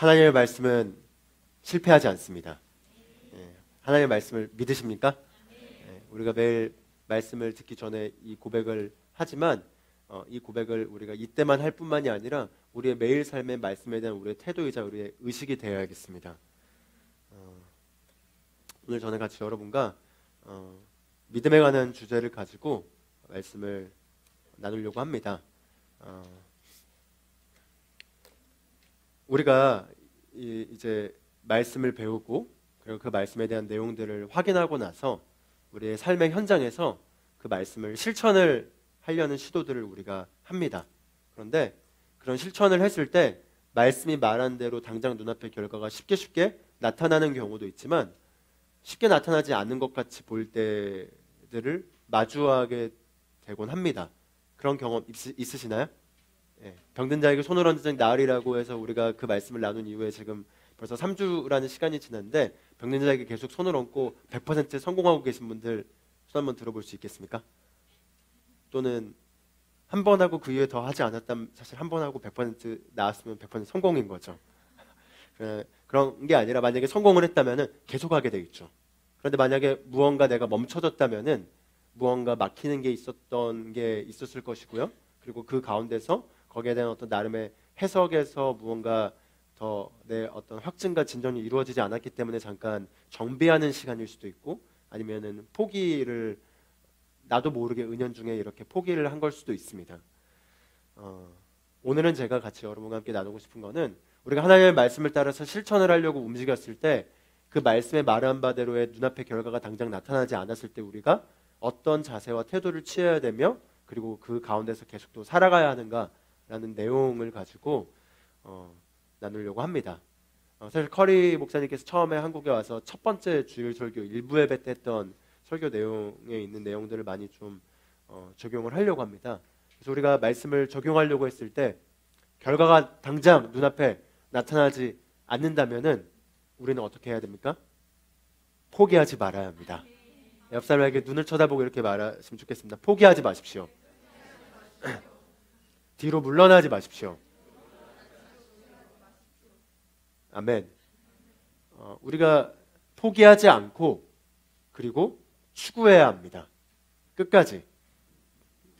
하나님의 말씀은 실패하지 않습니다. 하나님의 말씀을 믿으십니까? 우리가 매일 말씀을 듣기 전에 이 고백을 하지만 이 고백을 우리가 이때만 할 뿐만이 아니라 우리의 매일 삶의 말씀에 대한 우리의 태도이자 우리의 의식이 되어야겠습니다. 오늘 저는 같이 여러분과 믿음에 관한 주제를 가지고 말씀을 나누려고 합니다. 우리가 이제 말씀을 배우고 그리고 그 말씀에 대한 내용들을 확인하고 나서 우리의 삶의 현장에서 그 말씀을 실천을 하려는 시도들을 우리가 합니다. 그런데 그런 실천을 했을 때 말씀이 말한 대로 당장 눈앞의 결과가 쉽게 나타나는 경우도 있지만 쉽게 나타나지 않는 것 같이 보일 때들을 마주하게 되곤 합니다. 그런 경험 있으시나요? 병든 자에게 손을 얹은 자는 나으리라고 해서 우리가 그 말씀을 나눈 이후에 지금 벌써 3주라는 시간이 지났는데 병든 자에게 계속 손을 얹고 100% 성공하고 계신 분들 손 한번 들어볼 수 있겠습니까? 또는 한 번 하고 그 이후에 더 하지 않았다면 사실 한 번 하고 100% 나았으면 100% 성공인 거죠. 그런 게 아니라 만약에 성공을 했다면 계속하게 되겠죠. 그런데 만약에 무언가 내가 멈춰졌다면 무언가 막히는 게 있었던 게 있었을 것이고요. 그리고 그 가운데서 거기에 대한 어떤 나름의 해석에서 무언가 더 내 어떤 확증과 진전이 이루어지지 않았기 때문에 잠깐 정비하는 시간일 수도 있고 아니면은 포기를 나도 모르게 은연중에 이렇게 포기를 한 걸 수도 있습니다. 오늘은 제가 같이 여러분과 함께 나누고 싶은 거는 우리가 하나님의 말씀을 따라서 실천을 하려고 움직였을 때 그 말씀에 말한 바대로의 눈앞의 결과가 당장 나타나지 않았을 때 우리가 어떤 자세와 태도를 취해야 되며 그리고 그 가운데서 계속 또 살아가야 하는가라는 내용을 가지고 나누려고 합니다. 사실 커리 목사님께서 처음에 한국에 와서 첫 번째 주일 설교 일부 예배 때 했던 설교 내용에 있는 내용들을 많이 좀 적용을 하려고 합니다. 그래서 우리가 말씀을 적용하려고 했을 때 결과가 당장 눈앞에 나타나지 않는다면은 우리는 어떻게 해야 됩니까? 포기하지 말아야 합니다. 옆 사람에게 눈을 쳐다보고 이렇게 말하시면 좋겠습니다. 포기하지 마십시오. 뒤로 물러나지 마십시오. 아멘. 우리가 포기하지 않고 그리고 추구해야 합니다. 끝까지.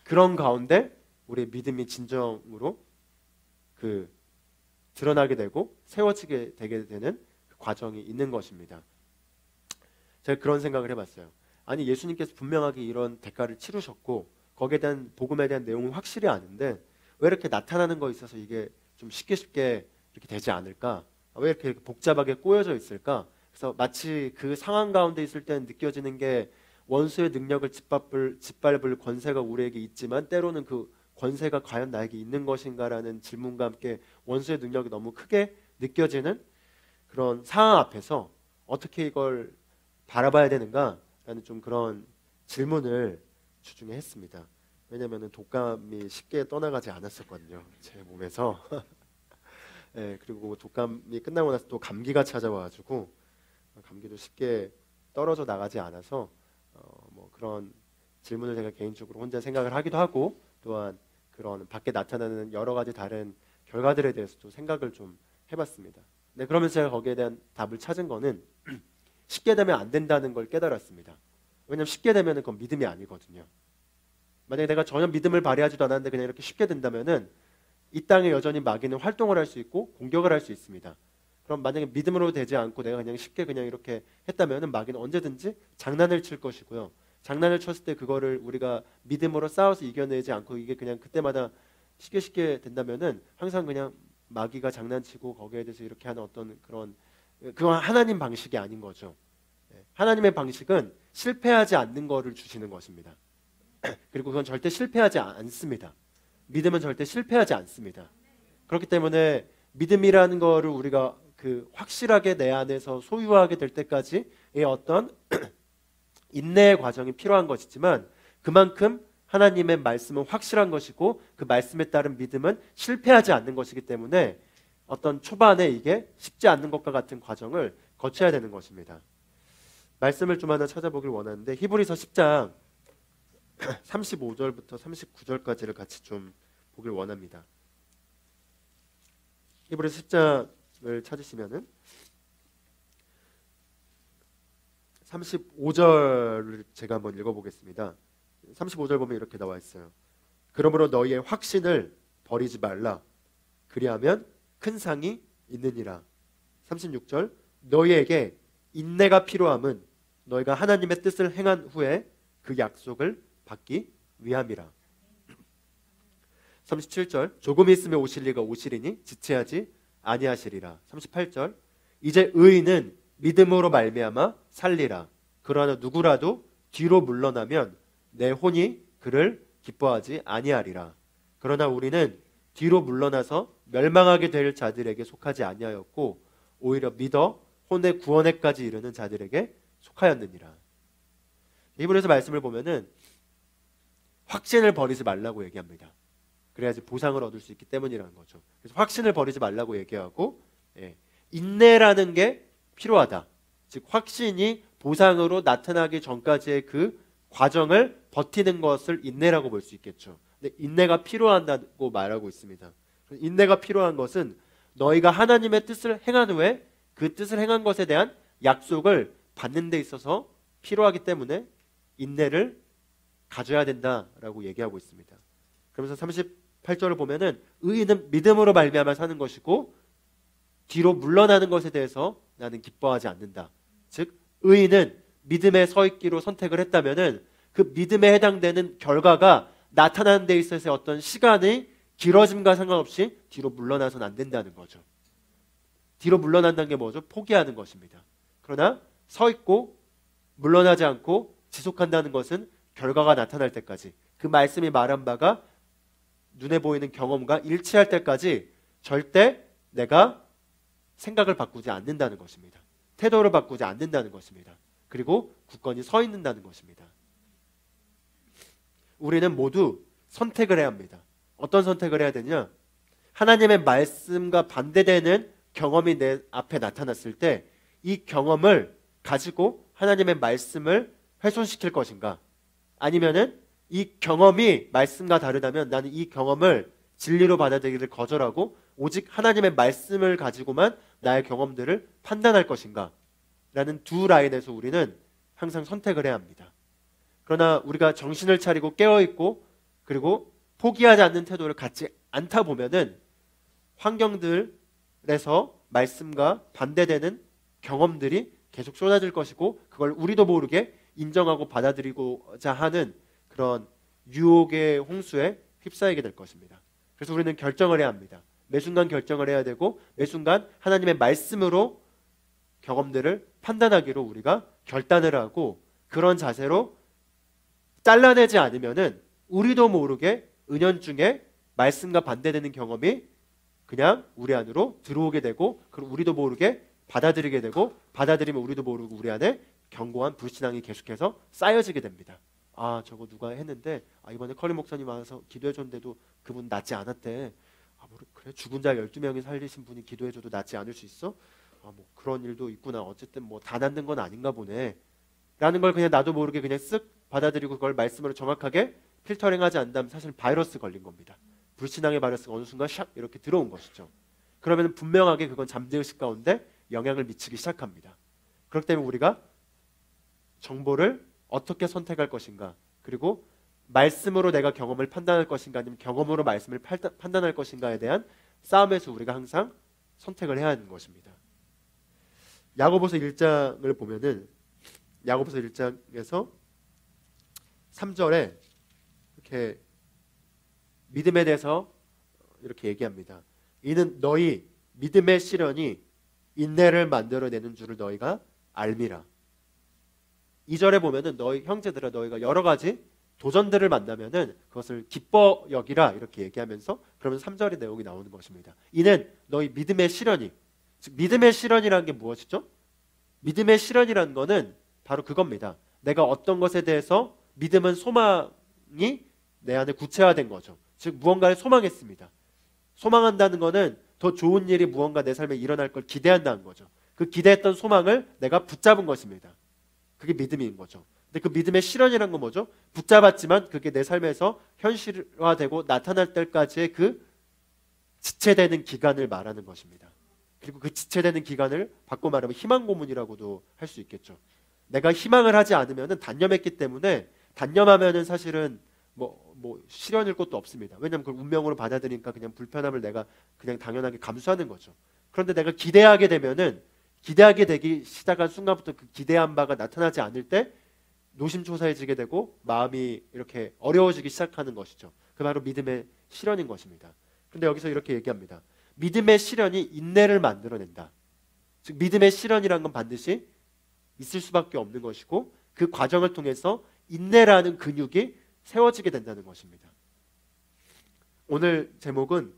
그런 가운데 우리의 믿음이 진정으로 드러나게 되고 세워지게 되게 되는 그 과정이 있는 것입니다. 제가 그런 생각을 해봤어요. 아니 예수님께서 분명하게 이런 대가를 치르셨고 거기에 대한 복음에 대한 내용은 확실히 아는데 왜 이렇게 나타나는 거에 있어서 이게 좀 쉽게 이렇게 되지 않을까? 왜 이렇게 복잡하게 꼬여져 있을까? 그래서 마치 그 상황 가운데 있을 때는 느껴지는 게 원수의 능력을 짓밟을 권세가 우리에게 있지만 때로는 그 권세가 과연 나에게 있는 것인가라는 질문과 함께 원수의 능력이 너무 크게 느껴지는 그런 상황 앞에서 어떻게 이걸 바라봐야 되는가라는 좀 그런 질문을 주중에 했습니다. 왜냐하면 독감이 쉽게 떠나가지 않았었거든요. 제 몸에서. 그리고 독감이 끝나고 나서 또 감기가 찾아와가지고 감기도 쉽게 떨어져 나가지 않아서 뭐 그런 질문을 제가 개인적으로 혼자 생각을 하기도 하고 또한 그런 밖에 나타나는 여러 가지 다른 결과들에 대해서도 생각을 좀 해봤습니다. 네, 그러면서 제가 거기에 대한 답을 찾은 거는 쉽게 되면 안 된다는 걸 깨달았습니다. 왜냐하면 쉽게 되면 그건 믿음이 아니거든요. 만약에 내가 전혀 믿음을 발휘하지도 않았는데 그냥 이렇게 쉽게 된다면은 이 땅에 여전히 마귀는 활동을 할 수 있고 공격을 할 수 있습니다. 그럼 만약에 믿음으로 되지 않고 내가 그냥 쉽게 그냥 이렇게 했다면은 마귀는 언제든지 장난을 칠 것이고요. 장난을 쳤을 때 그거를 우리가 믿음으로 싸워서 이겨내지 않고 이게 그냥 그때마다 쉽게 된다면은 항상 그냥 마귀가 장난치고 거기에 대해서 이렇게 하는 어떤 그건 하나님 방식이 아닌 거죠. 하나님의 방식은 실패하지 않는 거를 주시는 것입니다. 그리고 그건 절대 실패하지 않습니다. 믿음은 절대 실패하지 않습니다. 그렇기 때문에 믿음이라는 거를 우리가 확실하게 내 안에서 소유하게 될 때까지의 어떤 인내의 과정이 필요한 것이지만 그만큼 하나님의 말씀은 확실한 것이고 그 말씀에 따른 믿음은 실패하지 않는 것이기 때문에 어떤 초반에 이게 쉽지 않는 것과 같은 과정을 거쳐야 되는 것입니다. 말씀을 좀 하나 찾아보길 원하는데 히브리서 10장 35절부터 39절까지를 같이 좀 보길 원합니다. 히브리서 10장 찾으시면은 35절을 제가 한번 읽어보겠습니다. 35절 보면 이렇게 나와 있어요. 그러므로 너희의 확신을 버리지 말라. 그리하면 큰 상이 있느니라. 36절 너희에게 인내가 필요함은 너희가 하나님의 뜻을 행한 후에 그 약속을 받기 위함이라. 37절 조금 있으면 오실 이가 오시리니 지체하지 아니하시리라. 38절 이제 의인은 믿음으로 말미암아 살리라. 그러나 누구라도 뒤로 물러나면 내 혼이 그를 기뻐하지 아니하리라. 그러나 우리는 뒤로 물러나서 멸망하게 될 자들에게 속하지 아니하였고 오히려 믿어 혼의 구원에까지 이르는 자들에게 속하였느니라. 히브리서 말씀을 보면은 확신을 버리지 말라고 얘기합니다. 그래야지 보상을 얻을 수 있기 때문이라는 거죠. 그래서 확신을 버리지 말라고 얘기하고, 인내라는 게 필요하다. 즉 확신이 보상으로 나타나기 전까지의 그 과정을 버티는 것을 인내라고 볼 수 있겠죠. 근데 인내가 필요하다고 말하고 있습니다. 인내가 필요한 것은 너희가 하나님의 뜻을 행한 후에 그 뜻을 행한 것에 대한 약속을 받는 데 있어서 필요하기 때문에 인내를 가져야 된다라고 얘기하고 있습니다. 그러면서 38절을 보면은 의인은 믿음으로 말미암아 사는 것이고 뒤로 물러나는 것에 대해서 나는 기뻐하지 않는다. 즉 의인은 믿음에 서 있기로 선택을 했다면은 그 믿음에 해당되는 결과가 나타나는 데 있어서의 어떤 시간이 길어짐과 상관없이 뒤로 물러나서는 안 된다는 거죠. 뒤로 물러난다는 게 뭐죠? 포기하는 것입니다. 그러나 서 있고 물러나지 않고 지속한다는 것은 결과가 나타날 때까지, 그 말씀이 말한 바가 눈에 보이는 경험과 일치할 때까지 절대 내가 생각을 바꾸지 않는다는 것입니다. 태도를 바꾸지 않는다는 것입니다. 그리고 굳건히 서 있는다는 것입니다. 우리는 모두 선택을 해야 합니다. 어떤 선택을 해야 되냐? 하나님의 말씀과 반대되는 경험이 내 앞에 나타났을 때 이 경험을 가지고 하나님의 말씀을 훼손시킬 것인가? 아니면은 이 경험이 말씀과 다르다면 나는 이 경험을 진리로 받아들이기를 거절하고 오직 하나님의 말씀을 가지고만 나의 경험들을 판단할 것인가? 라는 두 라인에서 우리는 항상 선택을 해야 합니다. 그러나 우리가 정신을 차리고 깨어있고 그리고 포기하지 않는 태도를 갖지 않다 보면은 환경들에서 말씀과 반대되는 경험들이 계속 쏟아질 것이고 그걸 우리도 모르게 인정하고 받아들이고자 하는 그런 유혹의 홍수에 휩싸이게 될 것입니다. 그래서 우리는 결정을 해야 합니다. 매 순간 결정을 해야 되고 매 순간 하나님의 말씀으로 경험들을 판단하기로 우리가 결단을 하고 그런 자세로 잘라내지 않으면은 우리도 모르게 은연중에 말씀과 반대되는 경험이 그냥 우리 안으로 들어오게 되고 그리고 우리도 모르게 받아들이게 되고 받아들이면 우리도 모르고 우리 안에 견고한 불신앙이 계속해서 쌓여지게 됩니다. 아 저거 누가 했는데 이번에 커리 목사님 와서 기도해줬는데도 그분 낫지 않았대. 그래 죽은 자 12명이 살리신 분이 기도해줘도 낫지 않을 수 있어? 뭐 그런 일도 있구나. 어쨌든 뭐 다 낫는 건 아닌가 보네 라는 걸 그냥 나도 모르게 그냥 쓱 받아들이고 그걸 말씀으로 정확하게 필터링하지 않다면 사실 바이러스 걸린 겁니다. 불신앙의 바이러스가 어느 순간 샥 이렇게 들어온 것이죠. 그러면 분명하게 그건 잠재의식 가운데 영향을 미치기 시작합니다. 그렇기 때문에 우리가 정보를 어떻게 선택할 것인가, 그리고 말씀으로 내가 경험을 판단할 것인가 아니면 경험으로 말씀을 판단할 것인가에 대한 싸움에서 우리가 항상 선택을 해야 하는 것입니다. 야고보서 1장을 보면은 야고보서 1장에서 3절에 이렇게 믿음에 대해서 이렇게 얘기합니다. 이는 너희 믿음의 시련이 인내를 만들어내는 줄을 너희가 알미라. 2절에 보면은 너희 형제들아 너희가 여러 가지 도전들을 만나면은 그것을 기뻐 여기라 이렇게 얘기하면서 그러면 3절의 내용이 나오는 것입니다. 이는 너희 믿음의 시련이, 즉 믿음의 시련이라는 게 무엇이죠? 믿음의 시련이라는 거는 바로 그겁니다. 내가 어떤 것에 대해서 믿음은 소망이 내 안에 구체화된 거죠. 즉 무언가를 소망했습니다. 소망한다는 거는 더 좋은 일이 무언가 내 삶에 일어날 걸 기대한다는 거죠. 그 기대했던 소망을 내가 붙잡은 것입니다. 그게 믿음인 거죠. 근데 그 믿음의 실현이란 건 뭐죠? 붙잡았지만 그게 내 삶에서 현실화되고 나타날 때까지의 그 지체되는 기간을 말하는 것입니다. 그리고 그 지체되는 기간을 바꿔 말하면 희망 고문이라고도 할 수 있겠죠. 내가 희망을 하지 않으면은 단념했기 때문에 단념하면은 사실은 뭐 실현일 것도 없습니다. 왜냐하면 그걸 운명으로 받아들이니까 그냥 불편함을 내가 그냥 당연하게 감수하는 거죠. 그런데 내가 기대하게 되면은 기대하게 되기 시작한 순간부터 그 기대한 바가 나타나지 않을 때 노심초사해지게 되고 마음이 이렇게 어려워지기 시작하는 것이죠. 그 바로 믿음의 실현인 것입니다. 그런데 여기서 이렇게 얘기합니다. 믿음의 실현이 인내를 만들어낸다. 즉 믿음의 실현이라는 건 반드시 있을 수밖에 없는 것이고 그 과정을 통해서 인내라는 근육이 세워지게 된다는 것입니다. 오늘 제목은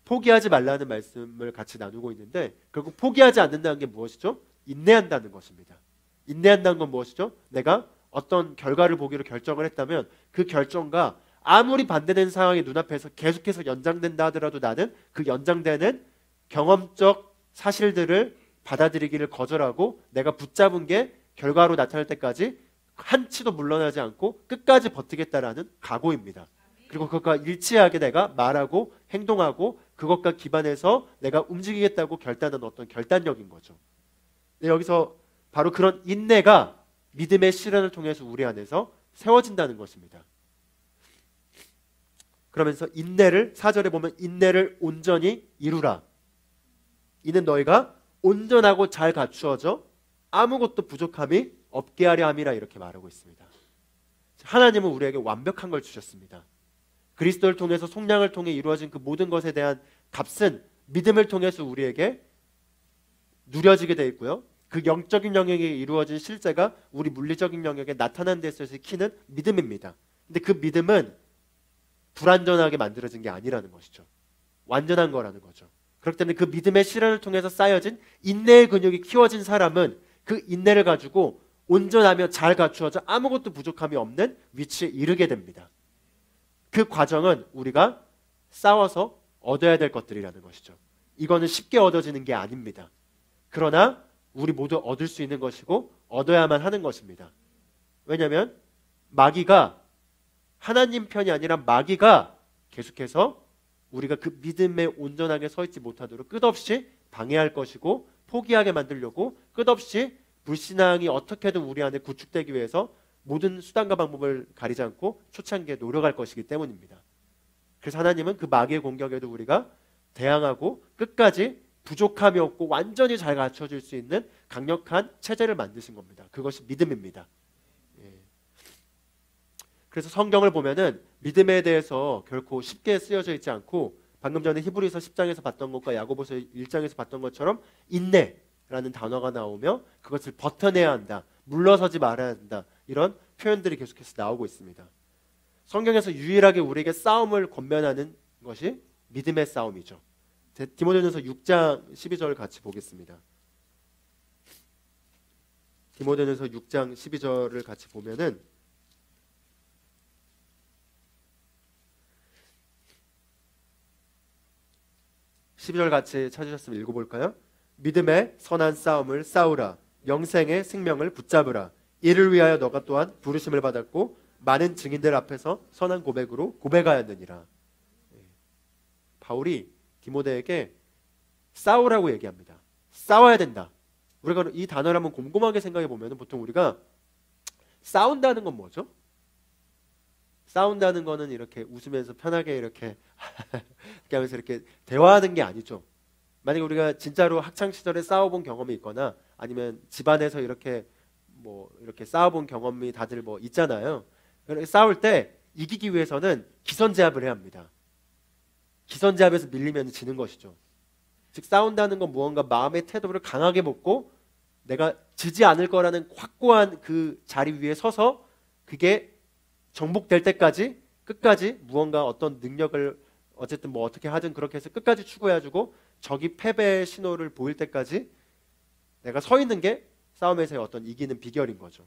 포기하지 말라는 말씀을 같이 나누고 있는데 결국 포기하지 않는다는 게 무엇이죠? 인내한다는 것입니다. 인내한다는 건 무엇이죠? 내가 어떤 결과를 보기로 결정을 했다면 그 결정과 아무리 반대되는 상황이 눈앞에서 계속해서 연장된다 하더라도 나는 그 연장되는 경험적 사실들을 받아들이기를 거절하고 내가 붙잡은 게 결과로 나타날 때까지 한치도 물러나지 않고 끝까지 버티겠다라는 각오입니다. 그리고 그것과 일치하게 내가 말하고 행동하고 그것과 기반해서 내가 움직이겠다고 결단한 어떤 결단력인 거죠. 여기서 바로 그런 인내가 믿음의 실현을 통해서 우리 안에서 세워진다는 것입니다. 그러면서 인내를 4절에 보면 인내를 온전히 이루라. 이는 너희가 온전하고 잘 갖추어져 아무것도 부족함이 없게 하려 함이라 이렇게 말하고 있습니다. 하나님은 우리에게 완벽한 걸 주셨습니다. 그리스도를 통해서 속량을 통해 이루어진 그 모든 것에 대한 값은 믿음을 통해서 우리에게 누려지게 되어 있고요. 그 영적인 영역에 이루어진 실제가 우리 물리적인 영역에 나타나는 데 있어서의 키는 믿음입니다. 근데 그 믿음은 불완전하게 만들어진 게 아니라는 것이죠. 완전한 거라는 거죠. 그렇기 때문에 그 믿음의 실현을 통해서 쌓여진 인내의 근육이 키워진 사람은 그 인내를 가지고 온전하며 잘 갖추어져 아무것도 부족함이 없는 위치에 이르게 됩니다. 그 과정은 우리가 싸워서 얻어야 될 것들이라는 것이죠. 이거는 쉽게 얻어지는 게 아닙니다. 그러나 우리 모두 얻을 수 있는 것이고 얻어야만 하는 것입니다. 왜냐하면 마귀가 하나님 편이 아니라 마귀가 계속해서 우리가 그 믿음에 온전하게 서 있지 못하도록 끝없이 방해할 것이고 포기하게 만들려고 끝없이 불신앙이 어떻게든 우리 안에 구축되기 위해서 모든 수단과 방법을 가리지 않고 초창기에 노력할 것이기 때문입니다. 그래서 하나님은 그 마귀의 공격에도 우리가 대항하고 끝까지 부족함이 없고 완전히 잘 갖춰질 수 있는 강력한 체제를 만드신 겁니다. 그것이 믿음입니다. 그래서 성경을 보면은 믿음에 대해서 결코 쉽게 쓰여져 있지 않고 방금 전에 히브리서 10장에서 봤던 것과 야고보서 1장에서 봤던 것처럼 인내라는 단어가 나오며 그것을 버텨내야 한다. 물러서지 말아야 한다. 이런 표현들이 계속해서 나오고 있습니다. 성경에서 유일하게 우리에게 싸움을 권면하는 것이 믿음의 싸움이죠. 디모데전서 6장 12절 같이 보겠습니다. 디모데전서 6장 12절을 같이 보면은 12절 같이 찾으셨으면 읽어볼까요? 믿음의 선한 싸움을 싸우라. 영생의 생명을 붙잡으라. 이를 위하여 너가 또한 부르심을 받았고 많은 증인들 앞에서 선한 고백으로 고백하였느니라. 바울이 디모데에게 싸우라고 얘기합니다. 싸워야 된다. 우리가 이 단어를 한번 곰곰하게 생각해 보면 보통 우리가 싸운다는 건 뭐죠? 싸운다는 거는 이렇게 웃으면서 편하게 이렇게 하면서 이렇게 대화하는 게 아니죠. 만약에 우리가 진짜로 학창 시절에 싸워본 경험이 있거나 아니면 집안에서 이렇게 이렇게 싸워본 경험이 다들 있잖아요. 싸울 때 이기기 위해서는 기선제압을 해야 합니다. 기선제압에서 밀리면 지는 것이죠. 즉 싸운다는 건 무언가 마음의 태도를 강하게 먹고 내가 지지 않을 거라는 확고한 그 자리 위에 서서 그게 정복될 때까지 끝까지 무언가 어떤 능력을 어쨌든 어떻게 하든 그렇게 해서 끝까지 추구해주고 적이 패배의 신호를 보일 때까지 내가 서 있는 게 싸움에서의 어떤 이기는 비결인 거죠.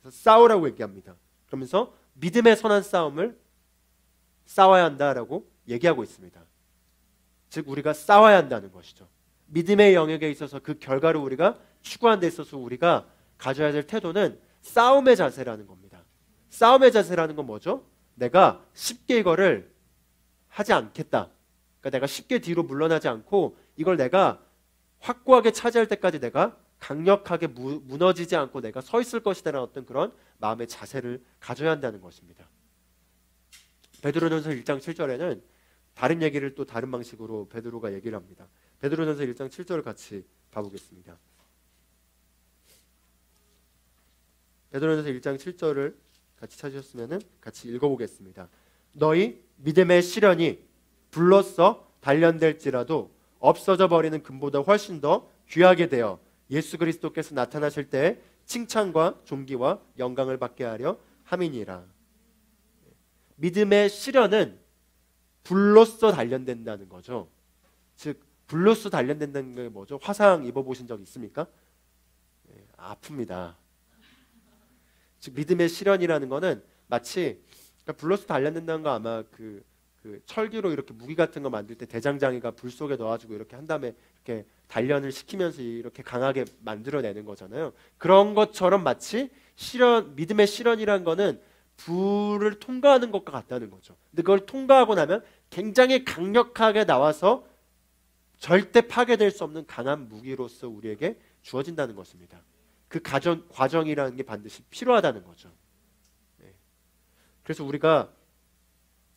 그래서 싸우라고 얘기합니다. 그러면서 믿음의 선한 싸움을 싸워야 한다라고 얘기하고 있습니다. 즉 우리가 싸워야 한다는 것이죠. 믿음의 영역에 있어서 그 결과를 우리가 추구하는 데 있어서 우리가 가져야 될 태도는 싸움의 자세라는 겁니다. 싸움의 자세라는 건 뭐죠? 내가 쉽게 이거를 하지 않겠다. 그러니까 내가 쉽게 뒤로 물러나지 않고 이걸 내가 확고하게 차지할 때까지 내가 강력하게 무너지지 않고 내가 서 있을 것이다라는 어떤 그런 마음의 자세를 가져야 한다는 것입니다. 베드로전서 1장 7절에는 다른 얘기를 또 다른 방식으로 베드로가 얘기를 합니다. 베드로전서 1장 7절을 같이 봐보겠습니다. 베드로전서 1장 7절을 같이 찾으셨으면 같이 읽어보겠습니다. 너희 믿음의 시련이 불로써 단련될지라도 없어져 버리는 금보다 훨씬 더 귀하게 되어 예수 그리스도께서 나타나실 때 칭찬과 존귀와 영광을 받게 하려 함이니라. 믿음의 시련은 불로써 단련된다는 거죠. 즉 불로써 단련된다는 게 뭐죠? 화상 입어보신 적 있습니까? 아픕니다. 즉 믿음의 시련이라는 거는 마치 그러니까 불로써 단련된다는 거 아마 그 철기로 이렇게 무기 같은 거 만들 때 대장장이가 불 속에 넣어가지고 이렇게 한 다음에 이렇게 단련을 시키면서 이렇게 강하게 만들어내는 거잖아요. 그런 것처럼 마치 믿음의 시련이라는 거는 불을 통과하는 것과 같다는 거죠. 근데 그걸 통과하고 나면 굉장히 강력하게 나와서 절대 파괴될 수 없는 강한 무기로서 우리에게 주어진다는 것입니다. 그 과정이라는 게 반드시 필요하다는 거죠. 네. 그래서 우리가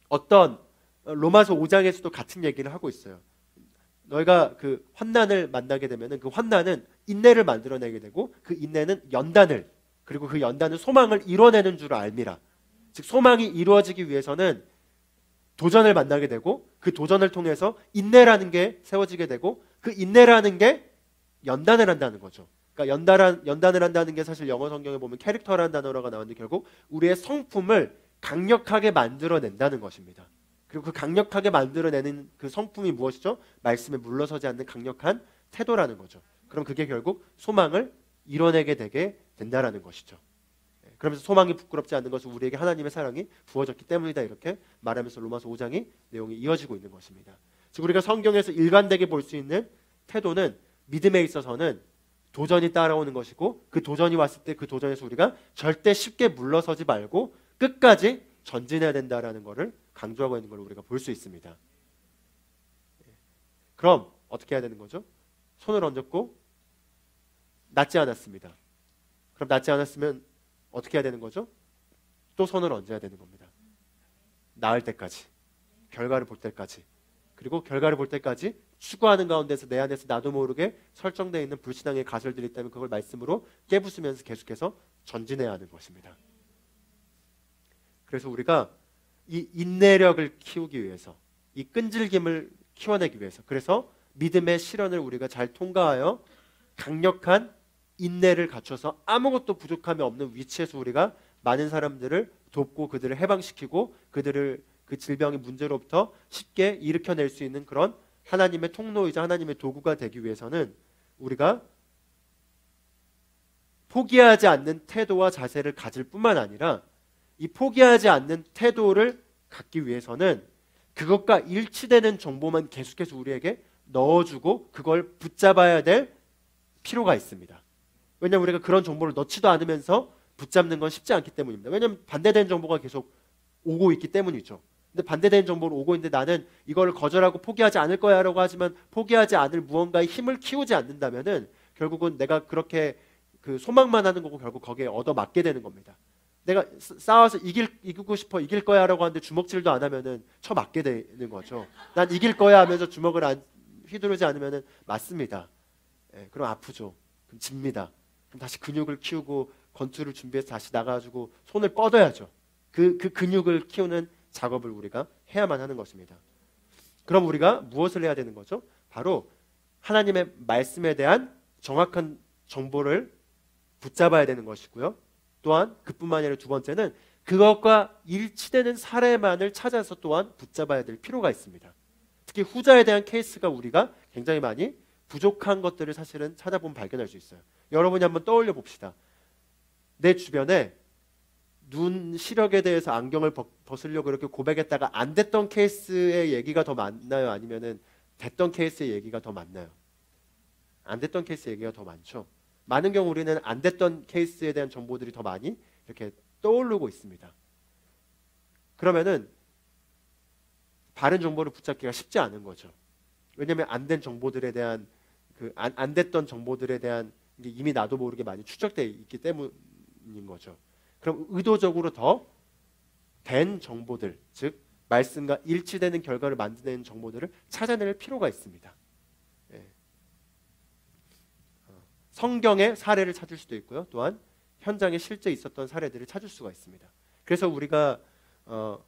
어떤 로마서 5장에서도 같은 얘기를 하고 있어요. 너희가 그 환난을 만나게 되면은 그 환난은 인내를 만들어내게 되고 그 인내는 연단을 그리고 그 연단은 소망을 이뤄내는 줄 알미라. 즉 소망이 이루어지기 위해서는 도전을 만나게 되고 그 도전을 통해서 인내라는 게 세워지게 되고 그 인내라는 게 연단을 한다는 거죠. 그러니까 연단을 한다는 게 사실 영어 성경에 보면 캐릭터라는 단어가 나오는데 결국 우리의 성품을 강력하게 만들어낸다는 것입니다. 그리고 그 강력하게 만들어내는 그 성품이 무엇이죠? 말씀에 물러서지 않는 강력한 태도라는 거죠. 그럼 그게 결국 소망을 이뤄내게 되게 된다라는 것이죠. 그러면서 소망이 부끄럽지 않는 것은 우리에게 하나님의 사랑이 부어졌기 때문이다 이렇게 말하면서 로마서 5장이 내용이 이어지고 있는 것입니다. 즉 우리가 성경에서 일관되게 볼 수 있는 태도는 믿음에 있어서는 도전이 따라오는 것이고 그 도전이 왔을 때 그 도전에서 우리가 절대 쉽게 물러서지 말고 끝까지 전진해야 된다라는 것을 강조하고 있는 걸 우리가 볼 수 있습니다. 그럼 어떻게 해야 되는 거죠? 손을 얹었고 낫지 않았습니다. 그럼 낫지 않았으면 어떻게 해야 되는 거죠? 또 손을 얹어야 되는 겁니다. 나을 때까지, 결과를 볼 때까지, 그리고 결과를 볼 때까지 추구하는 가운데서 내 안에서 나도 모르게 설정되어 있는 불신앙의 가설들이 있다면 그걸 말씀으로 깨부수면서 계속해서 전진해야 하는 것입니다. 그래서 우리가 이 인내력을 키우기 위해서, 이 끈질김을 키워내기 위해서, 그래서 믿음의 시련을 우리가 잘 통과하여 강력한 인내를 갖춰서 아무것도 부족함이 없는 위치에서 우리가 많은 사람들을 돕고 그들을 해방시키고 그들을 그 질병의 문제로부터 쉽게 일으켜낼 수 있는 그런 하나님의 통로이자 하나님의 도구가 되기 위해서는 우리가 포기하지 않는 태도와 자세를 가질 뿐만 아니라 이 포기하지 않는 태도를 갖기 위해서는 그것과 일치되는 정보만 계속해서 우리에게 넣어주고 그걸 붙잡아야 될 필요가 있습니다. 왜냐하면 우리가 그런 정보를 넣지도 않으면서 붙잡는 건 쉽지 않기 때문입니다. 왜냐하면 반대되는 정보가 계속 오고 있기 때문이죠. 근데 반대되는 정보를 오고 있는데 나는 이걸 거절하고 포기하지 않을 거야 라고 하지만 포기하지 않을 무언가의 힘을 키우지 않는다면은 결국은 내가 그렇게 그 소망만 하는 거고 결국 거기에 얻어맞게 되는 겁니다. 내가 싸워서 이기고 싶어 이길 거야 라고 하는데 주먹질도 안 하면은 쳐맞게 되는 거죠. 난 이길 거야 하면서 주먹을 휘두르지 않으면은 맞습니다. 그럼 아프죠. 그럼 집니다. 그럼 다시 근육을 키우고 권투를 준비해서 다시 나가가지고 손을 뻗어야죠. 그 근육을 키우는 작업을 우리가 해야만 하는 것입니다. 그럼 우리가 무엇을 해야 되는 거죠? 바로 하나님의 말씀에 대한 정확한 정보를 붙잡아야 되는 것이고요. 또한 그뿐만 아니라 두 번째는 그것과 일치되는 사례만을 찾아서 또한 붙잡아야 될 필요가 있습니다. 특히 후자에 대한 케이스가 우리가 굉장히 많이 부족한 것들을 사실은 찾아보면 발견할 수 있어요. 여러분이 한번 떠올려 봅시다. 내 주변에 눈 시력에 대해서 안경을 벗으려고 이렇게 고백했다가 안 됐던 케이스의 얘기가 더 많나요? 아니면은 됐던 케이스의 얘기가 더 많나요? 안 됐던 케이스 얘기가 더 많죠. 많은 경우 우리는 안 됐던 케이스에 대한 정보들이 더 많이 이렇게 떠오르고 있습니다. 그러면은 바른 정보를 붙잡기가 쉽지 않은 거죠. 왜냐하면 안 된 정보들에 대한 안 됐던 정보들에 대한 게 이미 나도 모르게 많이 축적돼 있기 때문인 거죠. 그럼 의도적으로 더 된 정보들, 즉 말씀과 일치되는 결과를 만드는 정보들을 찾아낼 필요가 있습니다. 예. 성경의 사례를 찾을 수도 있고요. 또한 현장에 실제 있었던 사례들을 찾을 수가 있습니다. 그래서 우리가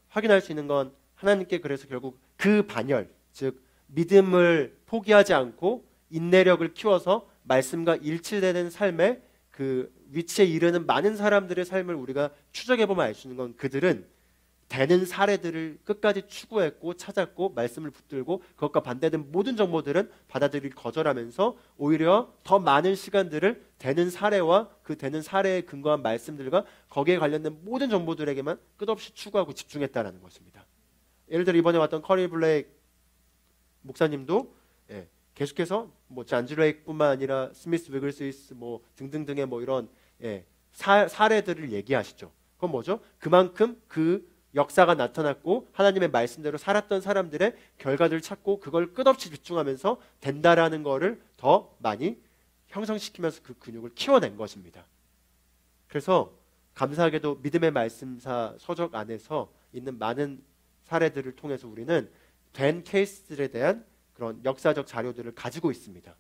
확인할 수 있는 건 하나님께 그래서 결국 그 반열, 즉 믿음을 포기하지 않고 인내력을 키워서 말씀과 일치되는 삶의 그 위치에 이르는 많은 사람들의 삶을 우리가 추적해보면 알 수 있는 건 그들은 되는 사례들을 끝까지 추구했고 찾았고 말씀을 붙들고 그것과 반대된 모든 정보들은 받아들이기 거절하면서 오히려 더 많은 시간들을 되는 사례와 그 되는 사례에 근거한 말씀들과 거기에 관련된 모든 정보들에게만 끝없이 추구하고 집중했다는 것입니다. 예를 들어 이번에 왔던 커리 블레이크 목사님도 계속해서 잔즈레이크뿐만 아니라 스미스 위글스위스 등등등의 이런 사례들을 얘기하시죠. 그건 뭐죠? 그만큼 그 역사가 나타났고 하나님의 말씀대로 살았던 사람들의 결과들을 찾고 그걸 끝없이 집중하면서 된다라는 거를 더 많이 형성시키면서 그 근육을 키워낸 것입니다. 그래서 감사하게도 믿음의 말씀사 서적 안에서 있는 많은 사례들을 통해서 우리는 된 케이스들에 대한 그런 역사적 자료들을 가지고 있습니다.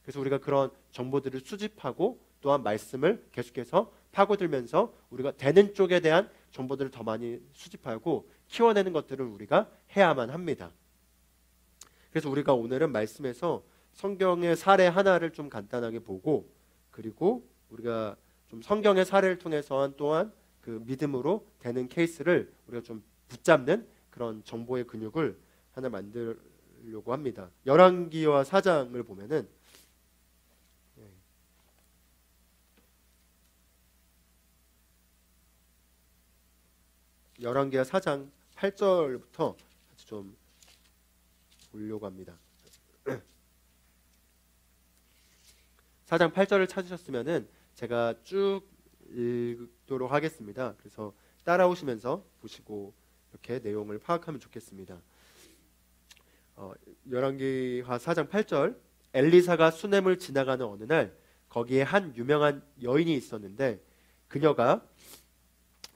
그래서 우리가 그런 정보들을 수집하고 또한 말씀을 계속해서 파고들면서 우리가 되는 쪽에 대한 정보들을 더 많이 수집하고 키워내는 것들을 우리가 해야만 합니다. 그래서 우리가 오늘은 말씀에서 성경의 사례 하나를 좀 간단하게 보고 그리고 우리가 좀 성경의 사례를 통해서 또한 그 믿음으로 되는 케이스를 우리가 좀 붙잡는 그런 정보의 근육을 하나 만들려고 합니다. 열왕기와 사장을 보면은 열왕기하 4장 8절부터 같이 좀 보려고 합니다. 4장 8절을 찾으셨으면은 제가 쭉 읽도록 하겠습니다. 그래서 따라오시면서 보시고 이렇게 내용을 파악하면 좋겠습니다. 열왕기하 4장 8절 엘리사가 수넴을 지나가는 어느 날 거기에 한 유명한 여인이 있었는데 그녀가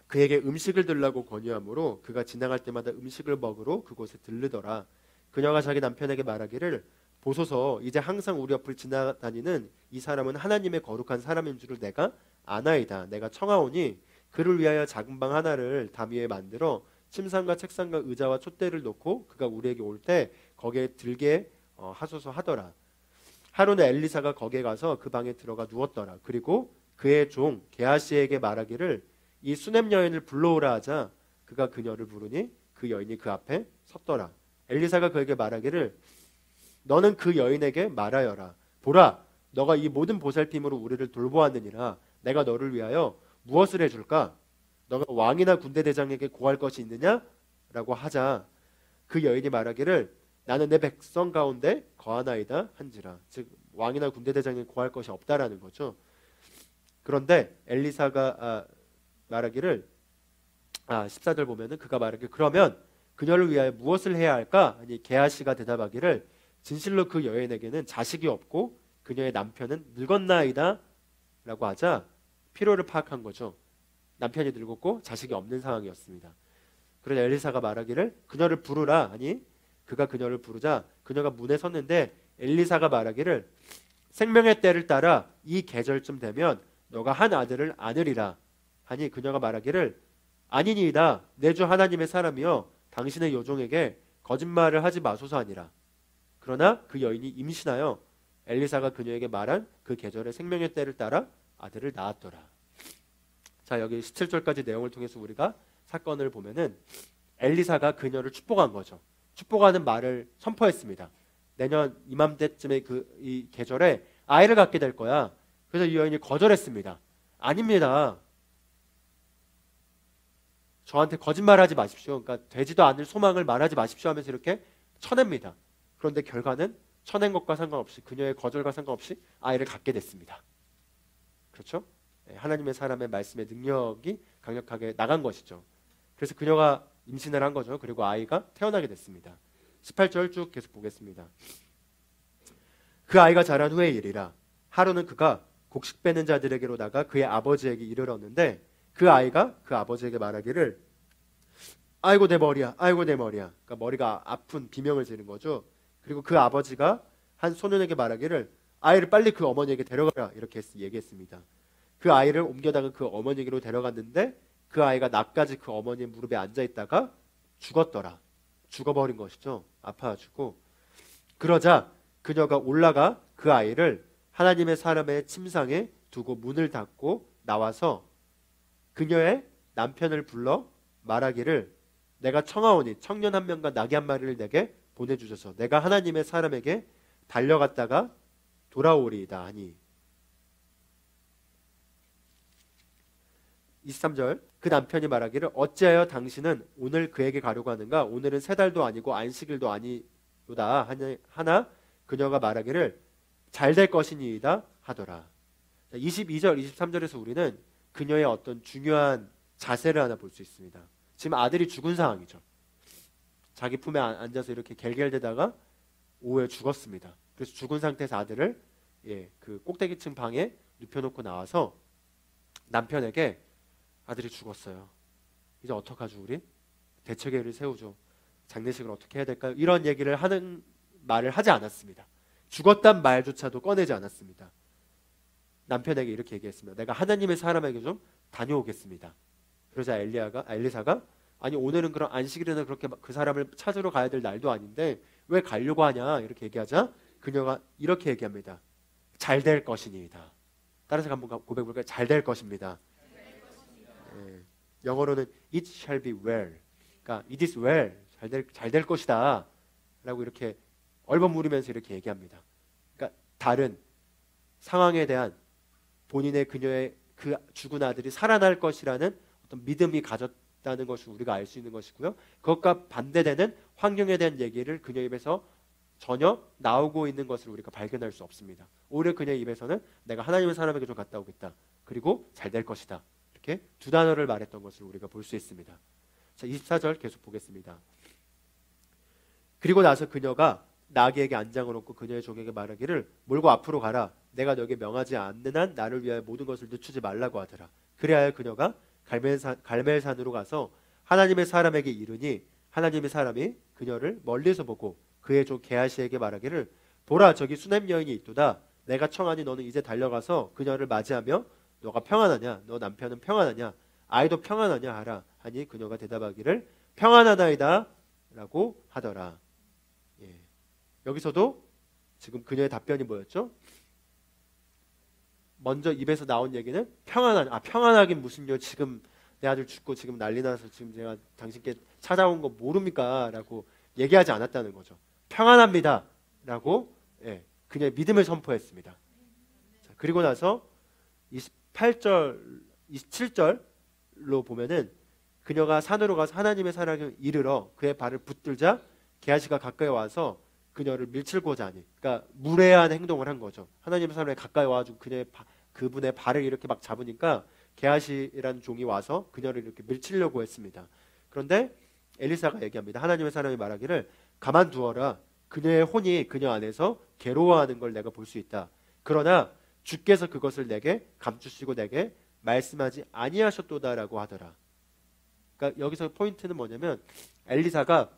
그에게 음식을 들라고 권유하므로 그가 지나갈 때마다 음식을 먹으러 그곳에 들르더라. 그녀가 자기 남편에게 말하기를 보소서 이제 항상 우리 옆을 지나다니는 이 사람은 하나님의 거룩한 사람인 줄을 내가 아나이다. 내가 청하오니 그를 위하여 작은 방 하나를 담 위에 만들어 침상과 책상과 의자와 촛대를 놓고 그가 우리에게 올 때 거기에 들게 하소서 하더라. 하루는 엘리사가 거기에 가서 그 방에 들어가 누웠더라. 그리고 그의 종 게하시에게 말하기를 이 수넴 여인을 불러오라 하자 그가 그녀를 부르니 그 여인이 그 앞에 섰더라. 엘리사가 그에게 말하기를 너는 그 여인에게 말하여라. 보라, 너가 이 모든 보살핌으로 우리를 돌보았느니라. 내가 너를 위하여 무엇을 해줄까? 너가 왕이나 군대 대장에게 고할 것이 있느냐? 라고 하자 그 여인이 말하기를 나는 내 백성 가운데 거하나이다 한지라. 즉 왕이나 군대 대장에게 고할 것이 없다라는 거죠. 그런데 엘리사가 말하기를 14절 보면은 그가 말하기를 그러면 그녀를 위하여 무엇을 해야 할까? 아니 게하시가 대답하기를 진실로 그 여인에게는 자식이 없고 그녀의 남편은 늙었나이다 라고 하자 필요를 파악한 거죠. 남편이 늙었고 자식이 없는 상황이었습니다. 그러자 엘리사가 말하기를 그녀를 부르라 하니 그가 그녀를 부르자 그녀가 문에 섰는데 엘리사가 말하기를 생명의 때를 따라 이 계절쯤 되면 너가 한 아들을 안으리라 하니 그녀가 말하기를 아니니이다. 내 주 하나님의 사람이여 당신의 여종에게 거짓말을 하지 마소서 하니라. 그러나 그 여인이 임신하여 엘리사가 그녀에게 말한 그 계절의 생명의 때를 따라 아들을 낳았더라. 자, 여기 17절까지 내용을 통해서 우리가 사건을 보면은 엘리사가 그녀를 축복한 거죠. 축복하는 말을 선포했습니다. 내년 이맘때쯤에 이 계절에 아이를 갖게 될 거야. 그래서 이 여인이 거절했습니다. 아닙니다. 저한테 거짓말하지 마십시오. 그러니까 되지도 않을 소망을 말하지 마십시오 하면서 이렇게 쳐냅니다. 그런데 결과는 쳐낸 것과 상관없이 그녀의 거절과 상관없이 아이를 갖게 됐습니다. 그렇죠? 하나님의 사람의 말씀의 능력이 강력하게 나간 것이죠. 그래서 그녀가 임신을 한 거죠. 그리고 아이가 태어나게 됐습니다. 18절 쭉 계속 보겠습니다. 그 아이가 자란 후의 일이라. 하루는 그가 곡식 빼는 자들에게로 나가 그의 아버지에게 이르렀는데 그 아이가 그 아버지에게 말하기를 아이고 내 머리야, 아이고 내 머리야. 그러니까 머리가 아픈 비명을 지르는 거죠. 그리고 그 아버지가 한 소년에게 말하기를 아이를 빨리 그 어머니에게 데려가라 이렇게 얘기했습니다. 그 아이를 옮겨다가 그 어머니에게로 데려갔는데 그 아이가 낮까지 그 어머니의 무릎에 앉아 있다가 죽었더라. 죽어버린 것이죠. 아파가지고. 그러자 그녀가 올라가 그 아이를 하나님의 사람의 침상에 두고 문을 닫고 나와서 그녀의 남편을 불러 말하기를 내가 청하오니 청년 한 명과 나귀 한 마리를 내게 보내주셔서 내가 하나님의 사람에게 달려갔다가 돌아오리이다 하니. 23절 그 남편이 말하기를 어찌하여 당신은 오늘 그에게 가려고 하는가? 오늘은 세 달도 아니고 안식일도 아니로다 하나 그녀가 말하기를 잘 될 것이니이다 하더라. 22절 23절에서 우리는 그녀의 어떤 중요한 자세를 하나 볼 수 있습니다. 지금 아들이 죽은 상황이죠. 자기 품에 앉아서 이렇게 갤갤대다가 오후에 죽었습니다. 그래서 죽은 상태에서 아들을 그 꼭대기층 방에 눕혀놓고 나와서 남편에게 아들이 죽었어요. 이제 어떡하죠 우리? 대책회의를 세우죠. 장례식을 어떻게 해야 될까요? 이런 얘기를 하는 말을 하지 않았습니다. 죽었단 말조차도 꺼내지 않았습니다. 남편에게 이렇게 얘기했습니다. 내가 하나님의 사람에게 좀 다녀오겠습니다. 그러자 엘리사가 아니 오늘은 그럼 안식일에는 그렇게 그 사람을 찾으러 가야 될 날도 아닌데 왜 가려고 하냐 이렇게 얘기하자 그녀가 이렇게 얘기합니다. 잘 될 것이니이다. 따라서 한번 고백해 볼까요? 잘 될 것입니다. 영어로는 it shall be well. 그러니까 it is well. 잘 될 것이다. 라고 이렇게 얼버무리면서 이렇게 얘기합니다. 그러니까 다른 상황에 대한 본인의 그녀의 그 죽은 아들이 살아날 것이라는 어떤 믿음이 가졌다는 것을 우리가 알 수 있는 것이고요. 그것과 반대되는 환경에 대한 얘기를 그녀 입에서 전혀 나오고 있는 것을 우리가 발견할 수 없습니다. 오히려 그녀 입에서는 내가 하나님의 사람에게 좀 갔다 오겠다. 그리고 잘 될 것이다. 이렇게 두 단어를 말했던 것을 우리가 볼 수 있습니다. 자, 24절 계속 보겠습니다. 그리고 나서 그녀가 나귀에게 안장을 얹고 그녀의 종에게 말하기를 몰고 앞으로 가라. 내가 너에게 명하지 않는 한 나를 위하여 모든 것을 늦추지 말라고 하더라. 그래야 그녀가 갈멜산으로 가서 하나님의 사람에게 이르니 하나님의 사람이 그녀를 멀리서 보고 그의 종 게하시에게 말하기를 보라 저기 수냄 여인이 있도다. 내가 청하니 너는 이제 달려가서 그녀를 맞이하며 너가 평안하냐 너 남편은 평안하냐 아이도 평안하냐 하라 하니 그녀가 대답하기를 평안하다이다 라고 하더라. 여기서도 지금 그녀의 답변이 뭐였죠? 먼저 입에서 나온 얘기는 평안하긴 무슨요 지금 내 아들 죽고 지금 난리 나서 지금 제가 당신께 찾아온 거 모릅니까? 라고 얘기하지 않았다는 거죠. 평안합니다 라고 그녀의 믿음을 선포했습니다. 자, 그리고 나서 28절 27절로 보면은 그녀가 산으로 가서 하나님의 사랑을 이르러 그의 발을 붙들자 게하시가 가까이 와서 그녀를 밀치고자 하니 그러니까 무례한 행동을 한 거죠. 하나님의 사람에 가까이 와가지고 그분의 발을 이렇게 막 잡으니까 게하시라는 종이 와서 그녀를 이렇게 밀치려고 했습니다. 그런데 엘리사가 얘기합니다. 하나님의 사람이 말하기를 가만두어라. 그녀의 혼이 그녀 안에서 괴로워하는 걸 내가 볼 수 있다. 그러나 주께서 그것을 내게 감추시고 내게 말씀하지 아니하셨도다라고 하더라. 그러니까 여기서 포인트는 뭐냐면 엘리사가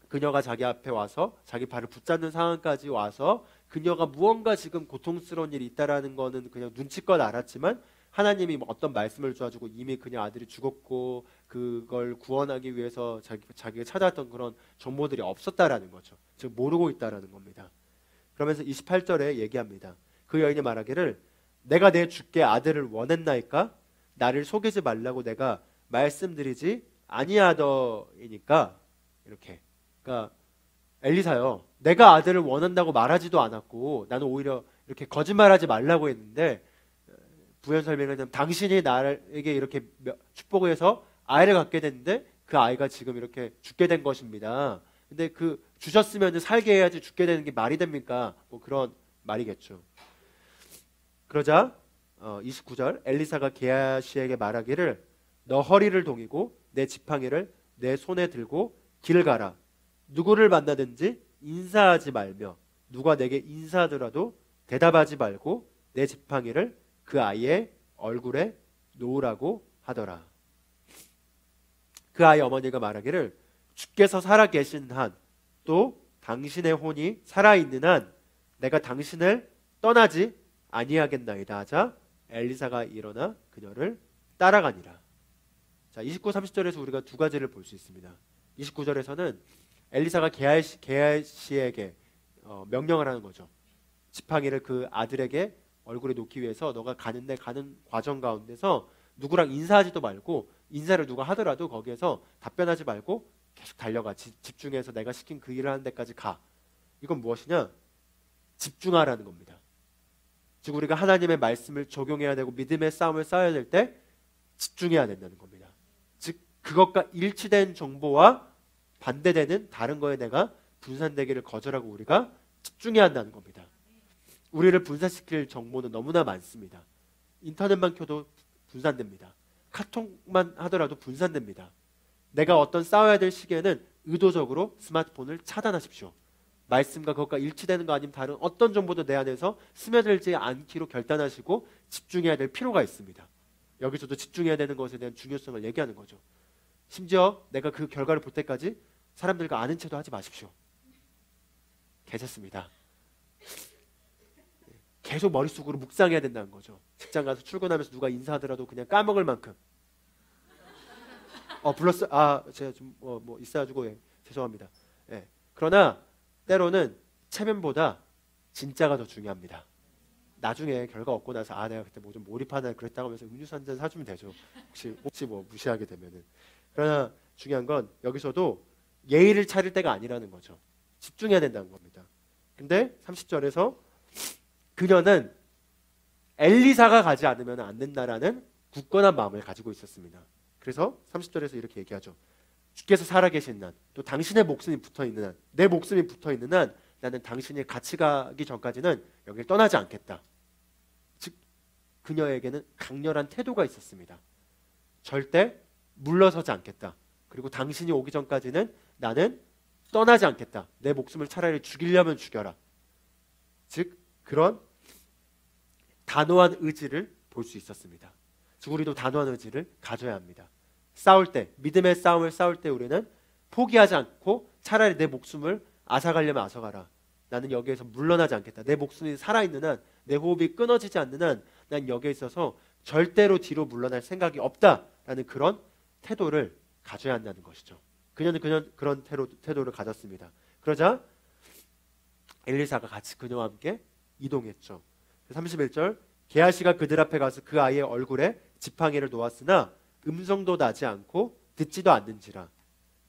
그녀가 자기 앞에 와서 자기 발을 붙잡는 상황까지 와서 그녀가 무언가 지금 고통스러운 일이 있다라는 거는 그냥 눈치껏 알았지만 하나님이 어떤 말씀을 줘가지고 이미 그녀 아들이 죽었고 그걸 구원하기 위해서 자기가 찾아왔던 그런 정보들이 없었다라는 거죠. 즉 모르고 있다라는 겁니다. 그러면서 28절에 얘기합니다. 그 여인이 말하기를 내가 내 주께 아들을 원했나이까 나를 속이지 말라고 내가 말씀드리지 아니하더이니까 이렇게. 그러니까 엘리사요. 내가 아들을 원한다고 말하지도 않았고 나는 오히려 이렇게 거짓말하지 말라고 했는데 부연 설명을 하면 당신이 나에게 이렇게 축복을 해서 아이를 갖게 됐는데 그 아이가 지금 이렇게 죽게 된 것입니다. 근데 그 주셨으면 살게 해야지 죽게 되는 게 말이 됩니까? 뭐 그런 말이겠죠. 그러자 29절 엘리사가 게하시에게 말하기를 너 허리를 동이고 내 지팡이를 내 손에 들고 길 가라. 누구를 만나든지 인사하지 말며 누가 내게 인사하더라도 대답하지 말고 내 지팡이를 그 아이의 얼굴에 놓으라고 하더라. 그 아이 어머니가 말하기를 주께서 살아계신 한 또 당신의 혼이 살아있는 한 내가 당신을 떠나지 아니하겠나이다 하자 엘리사가 일어나 그녀를 따라가니라. 자, 29, 30절에서 우리가 두 가지를 볼 수 있습니다. 29절에서는 엘리사가 게하시에게 명령을 하는 거죠. 지팡이를 그 아들에게 얼굴에 놓기 위해서 너가 가는 과정 가운데서 누구랑 인사하지도 말고 인사를 누가 하더라도 거기에서 답변하지 말고 계속 달려가. 집중해서 내가 시킨 그 일을 하는 데까지 가. 이건 무엇이냐? 집중하라는 겁니다. 즉 우리가 하나님의 말씀을 적용해야 되고 믿음의 싸움을 싸워야 될 때 집중해야 된다는 겁니다. 즉 그것과 일치된 정보와 반대되는 다른 거에 내가 분산되기를 거절하고 우리가 집중해야 한다는 겁니다. 우리를 분산시킬 정보는 너무나 많습니다. 인터넷만 켜도 분산됩니다. 카톡만 하더라도 분산됩니다. 내가 어떤 싸워야 될 시기에는 의도적으로 스마트폰을 차단하십시오. 말씀과 그것과 일치되는 거 아니면 다른 어떤 정보도 내 안에서 스며들지 않기로 결단하시고 집중해야 될 필요가 있습니다. 여기서도 집중해야 되는 것에 대한 중요성을 얘기하는 거죠. 심지어 내가 그 결과를 볼 때까지 사람들과 아는 체도 하지 마십시오. 괜찮습니다. 계속 머릿속으로 묵상해야 된다는 거죠. 직장 가서 출근하면서 누가 인사하더라도 그냥 까먹을 만큼 불렀어. 제가 좀 뭐 있어가지고 죄송합니다. 그러나 때로는 체면보다 진짜가 더 중요합니다. 나중에 결과 얻고 나서 내가 그때 뭐 좀 몰입하나 그랬다고 하면서 음료수 한 잔 사주면 되죠. 혹시 뭐 무시하게 되면은. 그러나 중요한 건 여기서도 예의를 차릴 때가 아니라는 거죠. 집중해야 된다는 겁니다. 근데 30절에서 그녀는 엘리사가 가지 않으면 안 된다라는 굳건한 마음을 가지고 있었습니다. 그래서 30절에서 이렇게 얘기하죠. 주께서 살아계신 한, 또 당신의 목숨이 붙어있는 한, 내 목숨이 붙어있는 한 나는 당신이 같이 가기 전까지는 여기를 떠나지 않겠다. 즉 그녀에게는 강렬한 태도가 있었습니다. 절대 물러서지 않겠다. 그리고 당신이 오기 전까지는 나는 떠나지 않겠다. 내 목숨을 차라리 죽이려면 죽여라. 즉 그런 단호한 의지를 볼 수 있었습니다. 즉 우리도 단호한 의지를 가져야 합니다. 싸울 때, 믿음의 싸움을 싸울 때 우리는 포기하지 않고 차라리 내 목숨을 앗아가려면 앗아가라. 나는 여기에서 물러나지 않겠다. 내 목숨이 살아있는 한, 내 호흡이 끊어지지 않는 한 난 여기에 있어서 절대로 뒤로 물러날 생각이 없다라는 그런 태도를 가져야 한다는 것이죠. 그녀는 그런 태도를 가졌습니다. 그러자 엘리사가 같이 그녀와 함께 이동했죠. 31절 게하시가 그들 앞에 가서 그 아이의 얼굴에 지팡이를 놓았으나 음성도 나지 않고 듣지도 않는지라.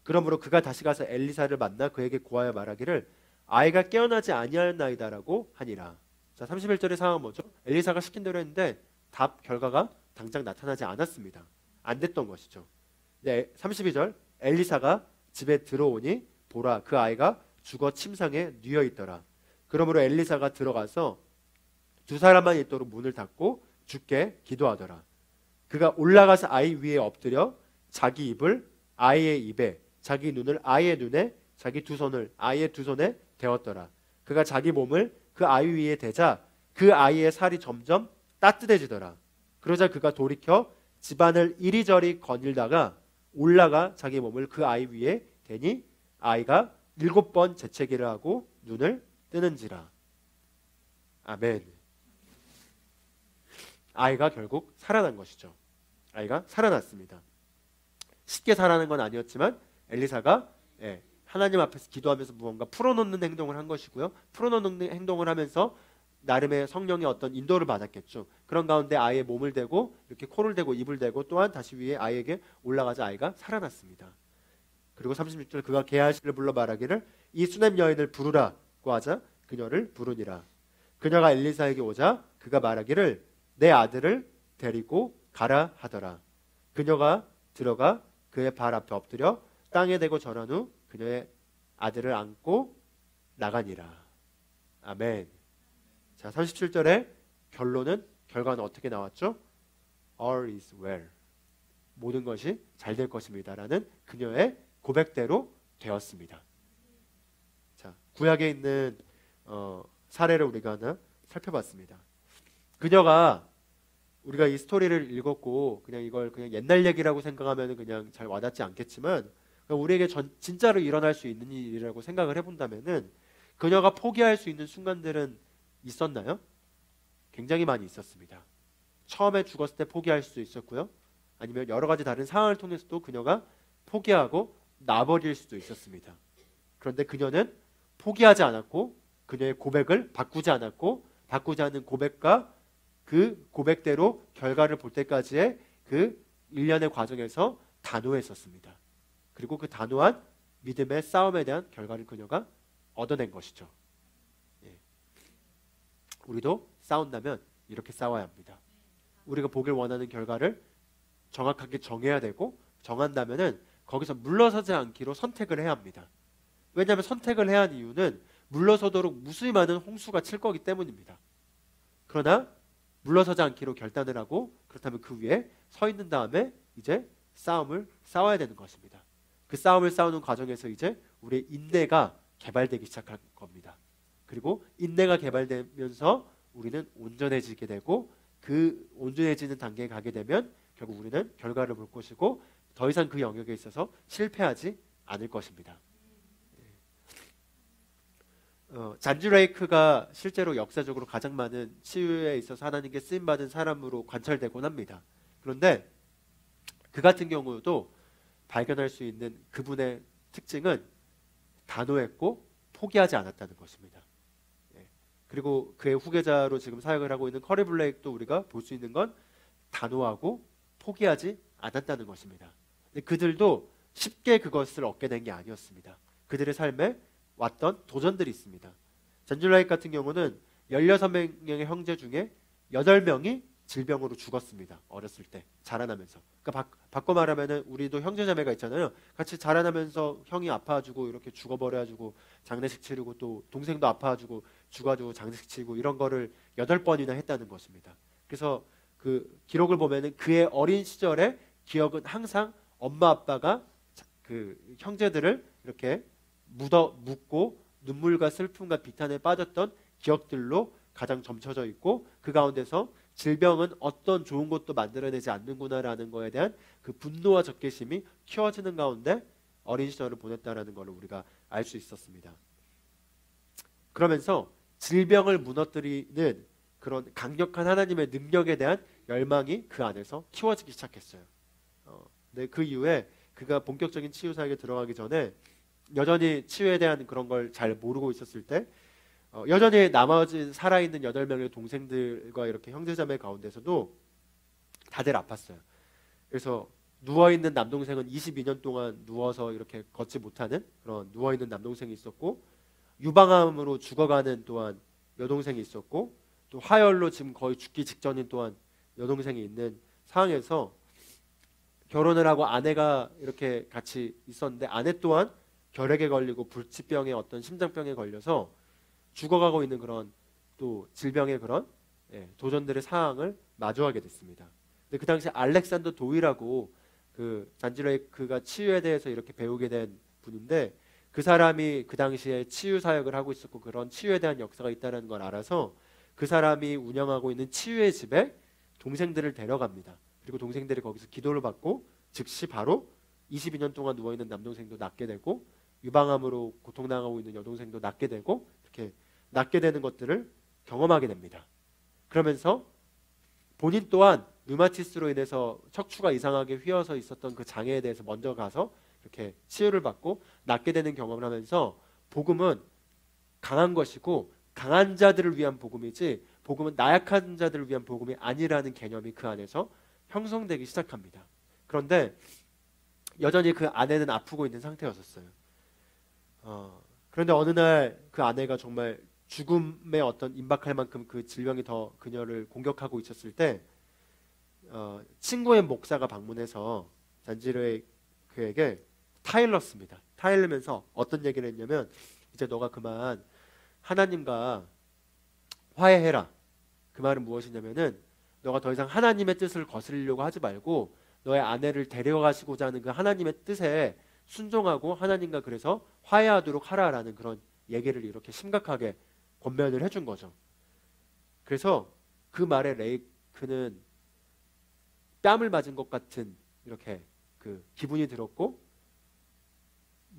그러므로 그가 다시 가서 엘리사를 만나 그에게 고하여 말하기를 아이가 깨어나지 아니하였나이다라고 하니라. 자, 31절의 상황은 뭐죠? 엘리사가 시킨 대로 했는데 답 결과가 당장 나타나지 않았습니다. 안 됐던 것이죠. 네, 32절 엘리사가 집에 들어오니 보라 그 아이가 죽어 침상에 뉘어 있더라. 그러므로 엘리사가 들어가서 두 사람만 있도록 문을 닫고 주께 기도하더라. 그가 올라가서 아이 위에 엎드려 자기 입을 아이의 입에, 자기 눈을 아이의 눈에, 자기 두 손을 아이의 두 손에 대었더라. 그가 자기 몸을 그 아이 위에 대자 그 아이의 살이 점점 따뜻해지더라. 그러자 그가 돌이켜 집안을 이리저리 거닐다가 올라가 자기 몸을 그 아이 위에 대니 아이가 7번 재채기를 하고 눈을 뜨는지라. 아멘. 아이가 결국 살아난 것이죠. 아이가 살아났습니다. 쉽게 살아난 건 아니었지만 엘리사가 하나님 앞에서 기도하면서 무언가 풀어놓는 행동을 한 것이고요. 풀어놓는 행동을 하면서 나름의 성령의 어떤 인도를 받았겠죠. 그런 가운데 아이의 몸을 대고 이렇게 코를 대고 입을 대고 또한 다시 위에 아이에게 올라가자 아이가 살아났습니다. 그리고 36절 그가 게하시를 불러 말하기를 이 수넴 여인을 부르라고 하자 그녀를 부르니라. 그녀가 엘리사에게 오자 그가 말하기를 내 아들을 데리고 가라 하더라. 그녀가 들어가 그의 발 앞에 엎드려 땅에 대고 절한 후 그녀의 아들을 안고 나가니라. 아멘. 자, 37절의 결과는 어떻게 나왔죠? All is well. 모든 것이 잘 될 것입니다. 라는 그녀의 고백대로 되었습니다. 자, 구약에 있는 사례를 우리가 하나 살펴봤습니다. 그녀가 우리가 이 스토리를 읽었고 그냥 이걸 그냥 옛날 얘기라고 생각하면 그냥 잘 와닿지 않겠지만 우리에게 진짜로 일어날 수 있는 일이라고 생각을 해본다면은 그녀가 포기할 수 있는 순간들은 있었나요? 굉장히 많이 있었습니다. 처음에 죽었을 때 포기할 수도 있었고요. 아니면 여러 가지 다른 상황을 통해서도 그녀가 포기하고 놔버릴 수도 있었습니다. 그런데 그녀는 포기하지 않았고 그녀의 고백을 바꾸지 않았고 바꾸지 않은 고백과 그 고백대로 결과를 볼 때까지의 그 일련의 과정에서 단호했었습니다. 그리고 그 단호한 믿음의 싸움에 대한 결과를 그녀가 얻어낸 것이죠. 예. 우리도 싸운다면 이렇게 싸워야 합니다. 우리가 보길 원하는 결과를 정확하게 정해야 되고 정한다면은 거기서 물러서지 않기로 선택을 해야 합니다. 왜냐하면 선택을 해야 하는 이유는 물러서도록 무수히 많은 홍수가 칠 거기 때문입니다. 그러나 물러서지 않기로 결단을 하고 그렇다면 그 위에 서 있는 다음에 이제 싸움을 싸워야 되는 것입니다. 그 싸움을 싸우는 과정에서 이제 우리의 인내가 개발되기 시작할 겁니다. 그리고 인내가 개발되면서 우리는 온전해지게 되고 그 온전해지는 단계에 가게 되면 결국 우리는 결과를 볼 것이고 더 이상 그 영역에 있어서 실패하지 않을 것입니다. 잔주 레이크가 실제로 역사적으로 가장 많은 치유에 있어서 하나님께 쓰임받은 사람으로 관찰되곤 합니다. 그런데 그 같은 경우도 발견할 수 있는 그분의 특징은 단호했고 포기하지 않았다는 것입니다. 그리고 그의 후계자로 지금 사역을 하고 있는 커리 블레이크도 우리가 볼 수 있는 건 단호하고 포기하지 않았다는 것입니다. 근데 그들도 쉽게 그것을 얻게 된 게 아니었습니다. 그들의 삶에 왔던 도전들이 있습니다. 잔주 레이크 같은 경우는 16명의 형제 중에 8명이 질병으로 죽었습니다. 어렸을 때 자라나면서. 그러니까 바꿔 말하면은 우리도 형제자매가 있잖아요. 같이 자라나면서 형이 아파가지고 이렇게 죽어버려가지고 장례식 치르고 또 동생도 아파가지고 죽어가지고 장례식 치르고 이런 거를 8번이나 했다는 것입니다. 그래서 그 기록을 보면은 그의 어린 시절의 기억은 항상 엄마 아빠가 그 형제들을 이렇게 묻고 눈물과 슬픔과 비탄에 빠졌던 기억들로 가장 점쳐져 있고 그 가운데서 질병은 어떤 좋은 것도 만들어내지 않는구나라는 거에 대한 그 분노와 적개심이 키워지는 가운데 어린 시절을 보냈다라는 걸 우리가 알 수 있었습니다. 그러면서 질병을 무너뜨리는 그런 강력한 하나님의 능력에 대한 열망이 그 안에서 키워지기 시작했어요. 근데 그 이후에 그가 본격적인 치유 사역에 들어가기 전에 여전히 치유에 대한 그런 걸 잘 모르고 있었을 때 여전히 나머지 살아있는 8명의 동생들과 이렇게 형제자매 가운데서도 다들 아팠어요. 그래서 누워있는 남동생은 22년 동안 누워서 이렇게 걷지 못하는 그런 누워있는 남동생이 있었고 유방암으로 죽어가는 또한 여동생이 있었고 또 화열로 지금 거의 죽기 직전인 또한 여동생이 있는 상황에서 결혼을 하고 아내가 이렇게 같이 있었는데 아내 또한 결핵에 걸리고 불치병에 어떤 심장병에 걸려서 죽어가고 있는 그런 또 질병의 그런 도전들의 상황을 마주하게 됐습니다. 근데 그 당시 알렉산더 도이라고 그 잔주 레이크가 치유에 대해서 이렇게 배우게 된 분인데 그 사람이 그 당시에 치유 사역을 하고 있었고 그런 치유에 대한 역사가 있다는 걸 알아서 그 사람이 운영하고 있는 치유의 집에 동생들을 데려갑니다. 그리고 동생들이 거기서 기도를 받고 즉시 바로 22년 동안 누워있는 남동생도 낫게 되고 유방암으로 고통당하고 있는 여동생도 낫게 되고 이렇게 낫게 되는 것들을 경험하게 됩니다. 그러면서 본인 또한 류마티스로 인해서 척추가 이상하게 휘어서 있었던 그 장애에 대해서 먼저 가서 이렇게 치유를 받고 낫게 되는 경험을 하면서 복음은 강한 것이고 강한 자들을 위한 복음이지 복음은 나약한 자들을 위한 복음이 아니라는 개념이 그 안에서 형성되기 시작합니다. 그런데 여전히 그 아내는 아프고 있는 상태였었어요. 그런데 어느 날 그 아내가 정말 죽음에 어떤 임박할 만큼 그 질병이 더 그녀를 공격하고 있었을 때 친구의 목사가 방문해서 잔지르의 그에게 타일렀습니다. 타일르면서 어떤 얘기를 했냐면 이제 너가 그만 하나님과 화해해라. 그 말은 무엇이냐면은 너가 더 이상 하나님의 뜻을 거스르려고 하지 말고 너의 아내를 데려가시고자 하는 그 하나님의 뜻에 순종하고 하나님과 그래서 화해하도록 하라라는 그런 얘기를 이렇게 심각하게 권면을 해준 거죠. 그래서 그 말에 레이크는 뺨을 맞은 것 같은 이렇게 그 기분이 들었고,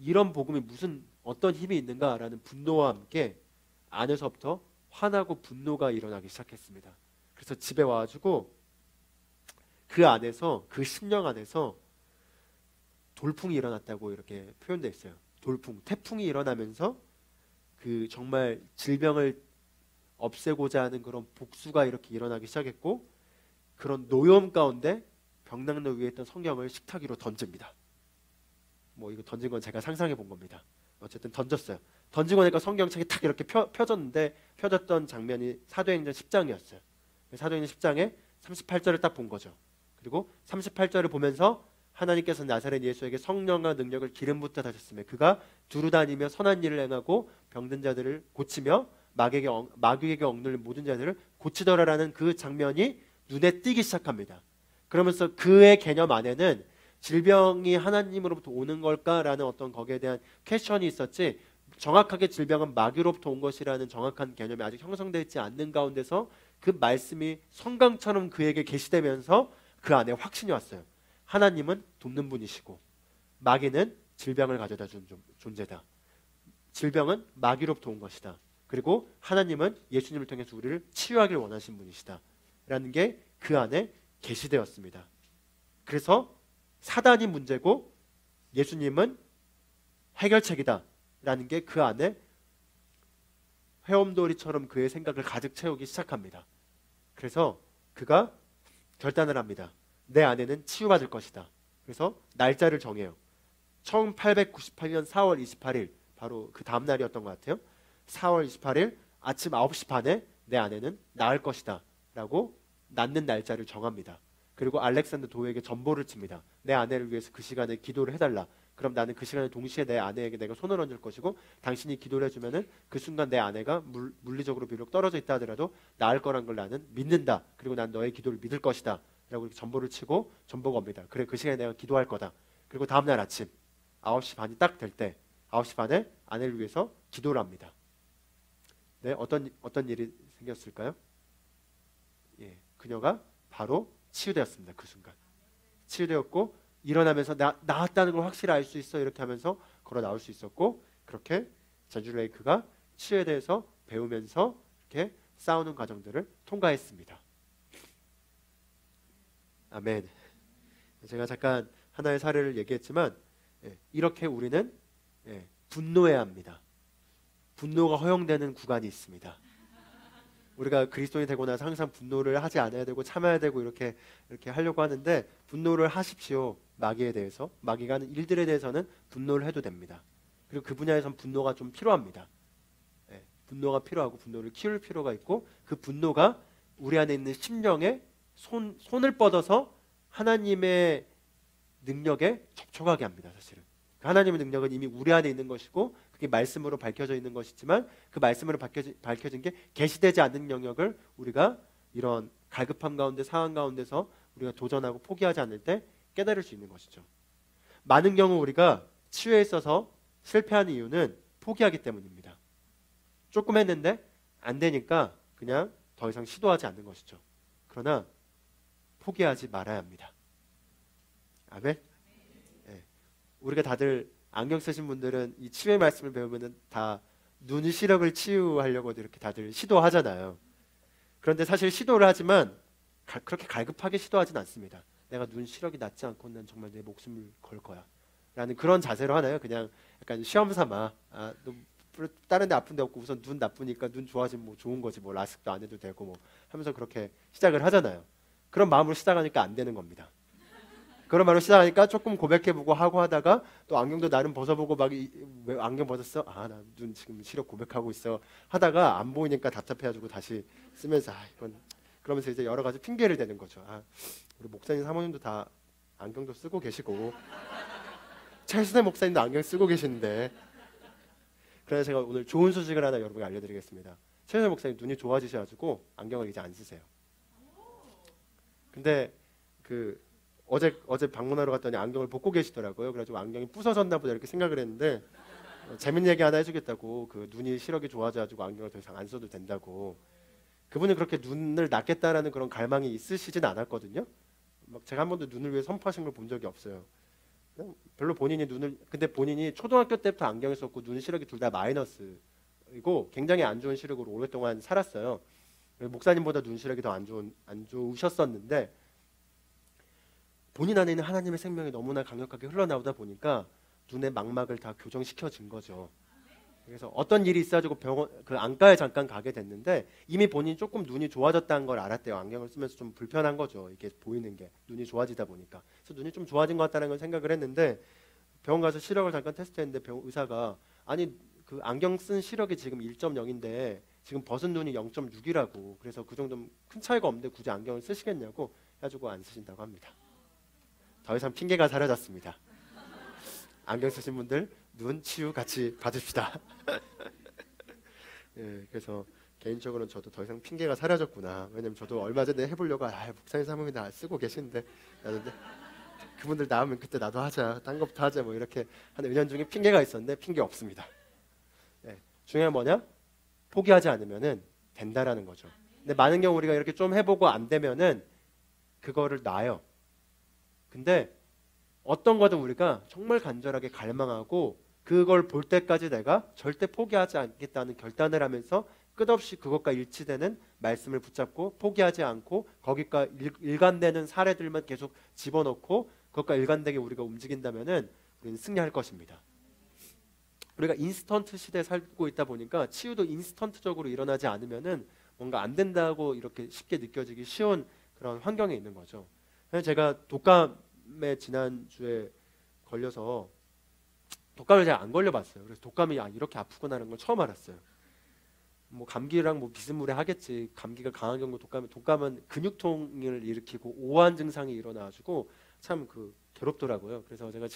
이런 복음이 무슨 어떤 힘이 있는가라는 분노와 함께 안에서부터 화나고 분노가 일어나기 시작했습니다. 그래서 집에 와가지고 그 안에서, 그 심령 안에서 돌풍이 일어났다고 이렇게 표현되어 있어요. 돌풍, 태풍이 일어나면서 그 정말 질병을 없애고자 하는 그런 복수가 이렇게 일어나기 시작했고, 그런 노여움 가운데 벽난로 위에 있던 성경을 식탁 위로 던집니다. 뭐 이거 던진 건 제가 상상해 본 겁니다. 어쨌든 던졌어요. 던지고 나니까 성경책이 탁 이렇게 펴졌는데, 펴졌던 장면이 사도행전 10장이었어요. 사도행전 10장에 38절을 딱 본 거죠. 그리고 38절을 보면서 하나님께서 나사렛 예수에게 성령과 능력을 기름 붓다 하셨으며 그가 두루 다니며 선한 일을 행하고 병든 자들을 고치며 마귀에게 억눌린 모든 자들을 고치더라라는 그 장면이 눈에 띄기 시작합니다. 그러면서 그의 개념 안에는 질병이 하나님으로부터 오는 걸까라는 어떤 거기에 대한 퀘션이 있었지, 정확하게 질병은 마귀로부터 온 것이라는 정확한 개념이 아직 형성되어 있지 않는 가운데서 그 말씀이 성강처럼 그에게 계시되면서 그 안에 확신이 왔어요. 하나님은 돕는 분이시고 마귀는 질병을 가져다 준 존재다. 질병은 마귀로부터 온 것이다. 그리고 하나님은 예수님을 통해서 우리를 치유하길 원하신 분이시다 라는 게 그 안에 계시되었습니다. 그래서 사단이 문제고 예수님은 해결책이다 라는 게 그 안에 회음돌이처럼 그의 생각을 가득 채우기 시작합니다. 그래서 그가 결단을 합니다. 내 안에는 치유받을 것이다. 그래서 날짜를 정해요. 1898년 4월 28일, 바로 그 다음 날이었던 것 같아요. 4월 28일 아침 9시 반에 내 아내는 나을 것이다 라고 낳는 날짜를 정합니다. 그리고 알렉산더 도에게 전보를 칩니다. 내 아내를 위해서 그 시간에 기도를 해달라. 그럼 나는 그 시간에 동시에 내 아내에게 내가 손을 얹을 것이고, 당신이 기도를 해주면은 그 순간 내 아내가 물리적으로 비록 떨어져 있다 하더라도 나을 거란 걸 나는 믿는다. 그리고 난 너의 기도를 믿을 것이다 라고 전보를 치고 전보가 옵니다. 그래, 그 시간에 내가 기도할 거다. 그리고 다음날 아침 9시 반이 딱 될 때 9시 반에 아내를 위해서 기도를 합니다. 네, 어떤 일이 생겼을까요? 예, 그녀가 바로 치유되었습니다. 그 순간 치유되었고, 일어나면서 나았다는 걸 확실히 알 수 있어 이렇게 하면서 걸어 나올 수 있었고, 그렇게 제주 레이크가 치유에 대해서 배우면서 이렇게 싸우는 과정들을 통과했습니다. 아멘. 제가 잠깐 하나의 사례를 얘기했지만, 이렇게 우리는 분노해야 합니다. 분노가 허용되는 구간이 있습니다. 우리가 그리스도인이 되고 나서 항상 분노를 하지 않아야 되고 참아야 되고 이렇게 하려고 하는데, 분노를 하십시오. 마귀에 대해서, 마귀가 하는 일들에 대해서는 분노를 해도 됩니다. 그리고 그 분야에선 분노가 좀 필요합니다. 분노가 필요하고 분노를 키울 필요가 있고, 그 분노가 우리 안에 있는 심령에 손을 뻗어서 하나님의 능력에 접촉하게 합니다. 사실은 하나님의 능력은 이미 우리 안에 있는 것이고, 그게 말씀으로 밝혀져 있는 것이지만, 그 말씀으로 밝혀진 게 계시되지 않는 영역을 우리가 이런 갈급함 가운데, 상황 가운데서 우리가 도전하고 포기하지 않을 때 깨달을 수 있는 것이죠. 많은 경우 우리가 치유에 있어서 실패하는 이유는 포기하기 때문입니다. 조금 했는데 안 되니까 그냥 더 이상 시도하지 않는 것이죠. 그러나 포기하지 말아야 합니다. 아멘. 우리가 다들 안경 쓰신 분들은 이 치유의 말씀을 배우면은 다 눈 시력을 치유하려고 이렇게 다들 시도하잖아요. 그런데 사실 시도를 하지만 그렇게 갈급하게 시도하진 않습니다. 내가 눈 시력이 낫지 않고는 정말 내 목숨을 걸 거야 라는 그런 자세로 하나요? 그냥 약간 시험 삼아, 다른 데 아픈 데 없고 우선 눈 나쁘니까 눈 좋아지면 뭐 좋은 거지, 뭐 라식도 안 해도 되고 뭐 하면서 그렇게 시작을 하잖아요. 그런 마음으로 시작하니까 안 되는 겁니다. 그런 말로 시작하니까 조금 고백해보고 하고 하다가 또 안경도 나름 벗어보고 막 왜 안경 벗었어? 아, 나 눈 지금 시력 고백하고 있어 하다가 안 보이니까 답답해가지고 다시 쓰면서 이건, 그러면서 이제 여러 가지 핑계를 대는 거죠. 우리 목사님 사모님도 다 안경도 쓰고 계시고 찰스네 목사님도 안경 쓰고 계시는데, 그래서 제가 오늘 좋은 소식을 하나 여러분께 알려드리겠습니다. 찰스네 목사님 눈이 좋아지셔가지고 안경을 이제 안 쓰세요. 근데 어제 방문하러 갔더니 안경을 벗고 계시더라고요. 그래가지고 안경이 부서졌나 보다 이렇게 생각을 했는데, 재밌는 얘기 하나 해주겠다고. 그 눈이 시력이 좋아져가지고 안경을 더 이상 안 써도 된다고. 그분은 그렇게 눈을 낳겠다라는 그런 갈망이 있으시진 않았거든요. 막 제가 한 번도 눈을 위해 선포하신 걸 본 적이 없어요. 그냥 별로 본인이 눈을, 근데 본인이 초등학교 때부터 안경을 썼고 눈 시력이 둘 다 마이너스이고 굉장히 안 좋은 시력으로 오랫동안 살았어요. 목사님보다 눈 시력이 더 안 좋으셨었는데 본인 안에 있는 하나님의 생명이 너무나 강력하게 흘러나오다 보니까 눈의 망막을 다 교정시켜진 거죠. 그래서 어떤 일이 있어가지고 병원 그 안과에 잠깐 가게 됐는데 이미 본인이 조금 눈이 좋아졌다는 걸 알았대요. 안경을 쓰면서 좀 불편한 거죠. 이게 보이는 게 눈이 좋아지다 보니까. 그래서 눈이 좀 좋아진 것 같다는 걸 생각을 했는데 병원 가서 시력을 잠깐 테스트했는데 의사가 아니 그 안경 쓴 시력이 지금 1.0인데 지금 벗은 눈이 0.6이라고. 그래서 그 정도면 큰 차이가 없는데 굳이 안경을 쓰시겠냐고 해가지고 안 쓰신다고 합니다. 더 이상 핑계가 사라졌습니다. 안경 쓰신 분들 눈 치유 같이 받읍시다. 예, 그래서 개인적으로는 저도 더 이상 핑계가 사라졌구나. 왜냐면 저도 얼마 전에 해보려고 목사님 사모님이 나 쓰고 계시는데 나는데 그분들 나오면 그때 나도 하자, 딴 것부터 하자 뭐 이렇게 한 은연 중에 핑계가 있었는데 핑계 없습니다. 예, 중요한 뭐냐? 포기하지 않으면은 된다라는 거죠. 근데 많은 경우 우리가 이렇게 좀 해보고 안 되면은 그거를 놔요. 근데 어떤 거든 우리가 정말 간절하게 갈망하고 그걸 볼 때까지 내가 절대 포기하지 않겠다는 결단을 하면서 끝없이 그것과 일치되는 말씀을 붙잡고 포기하지 않고 거기과 일관되는 사례들만 계속 집어넣고 그것과 일관되게 우리가 움직인다면은 우리는 승리할 것입니다. 우리가 인스턴트 시대에 살고 있다 보니까 치유도 인스턴트적으로 일어나지 않으면은 뭔가 안 된다고 이렇게 쉽게 느껴지기 쉬운 그런 환경에 있는 거죠. 제가 독감에 지난주에 걸려서 독감을 제가 안 걸려봤어요. 그래서 독감이 이렇게 아프구나라는 걸 처음 알았어요. 뭐 감기랑 뭐 비스무리하겠지. 감기가 강한 경우 독감은 근육통을 일으키고 오한 증상이 일어나가지고 참 괴롭더라고요. 그래서 제가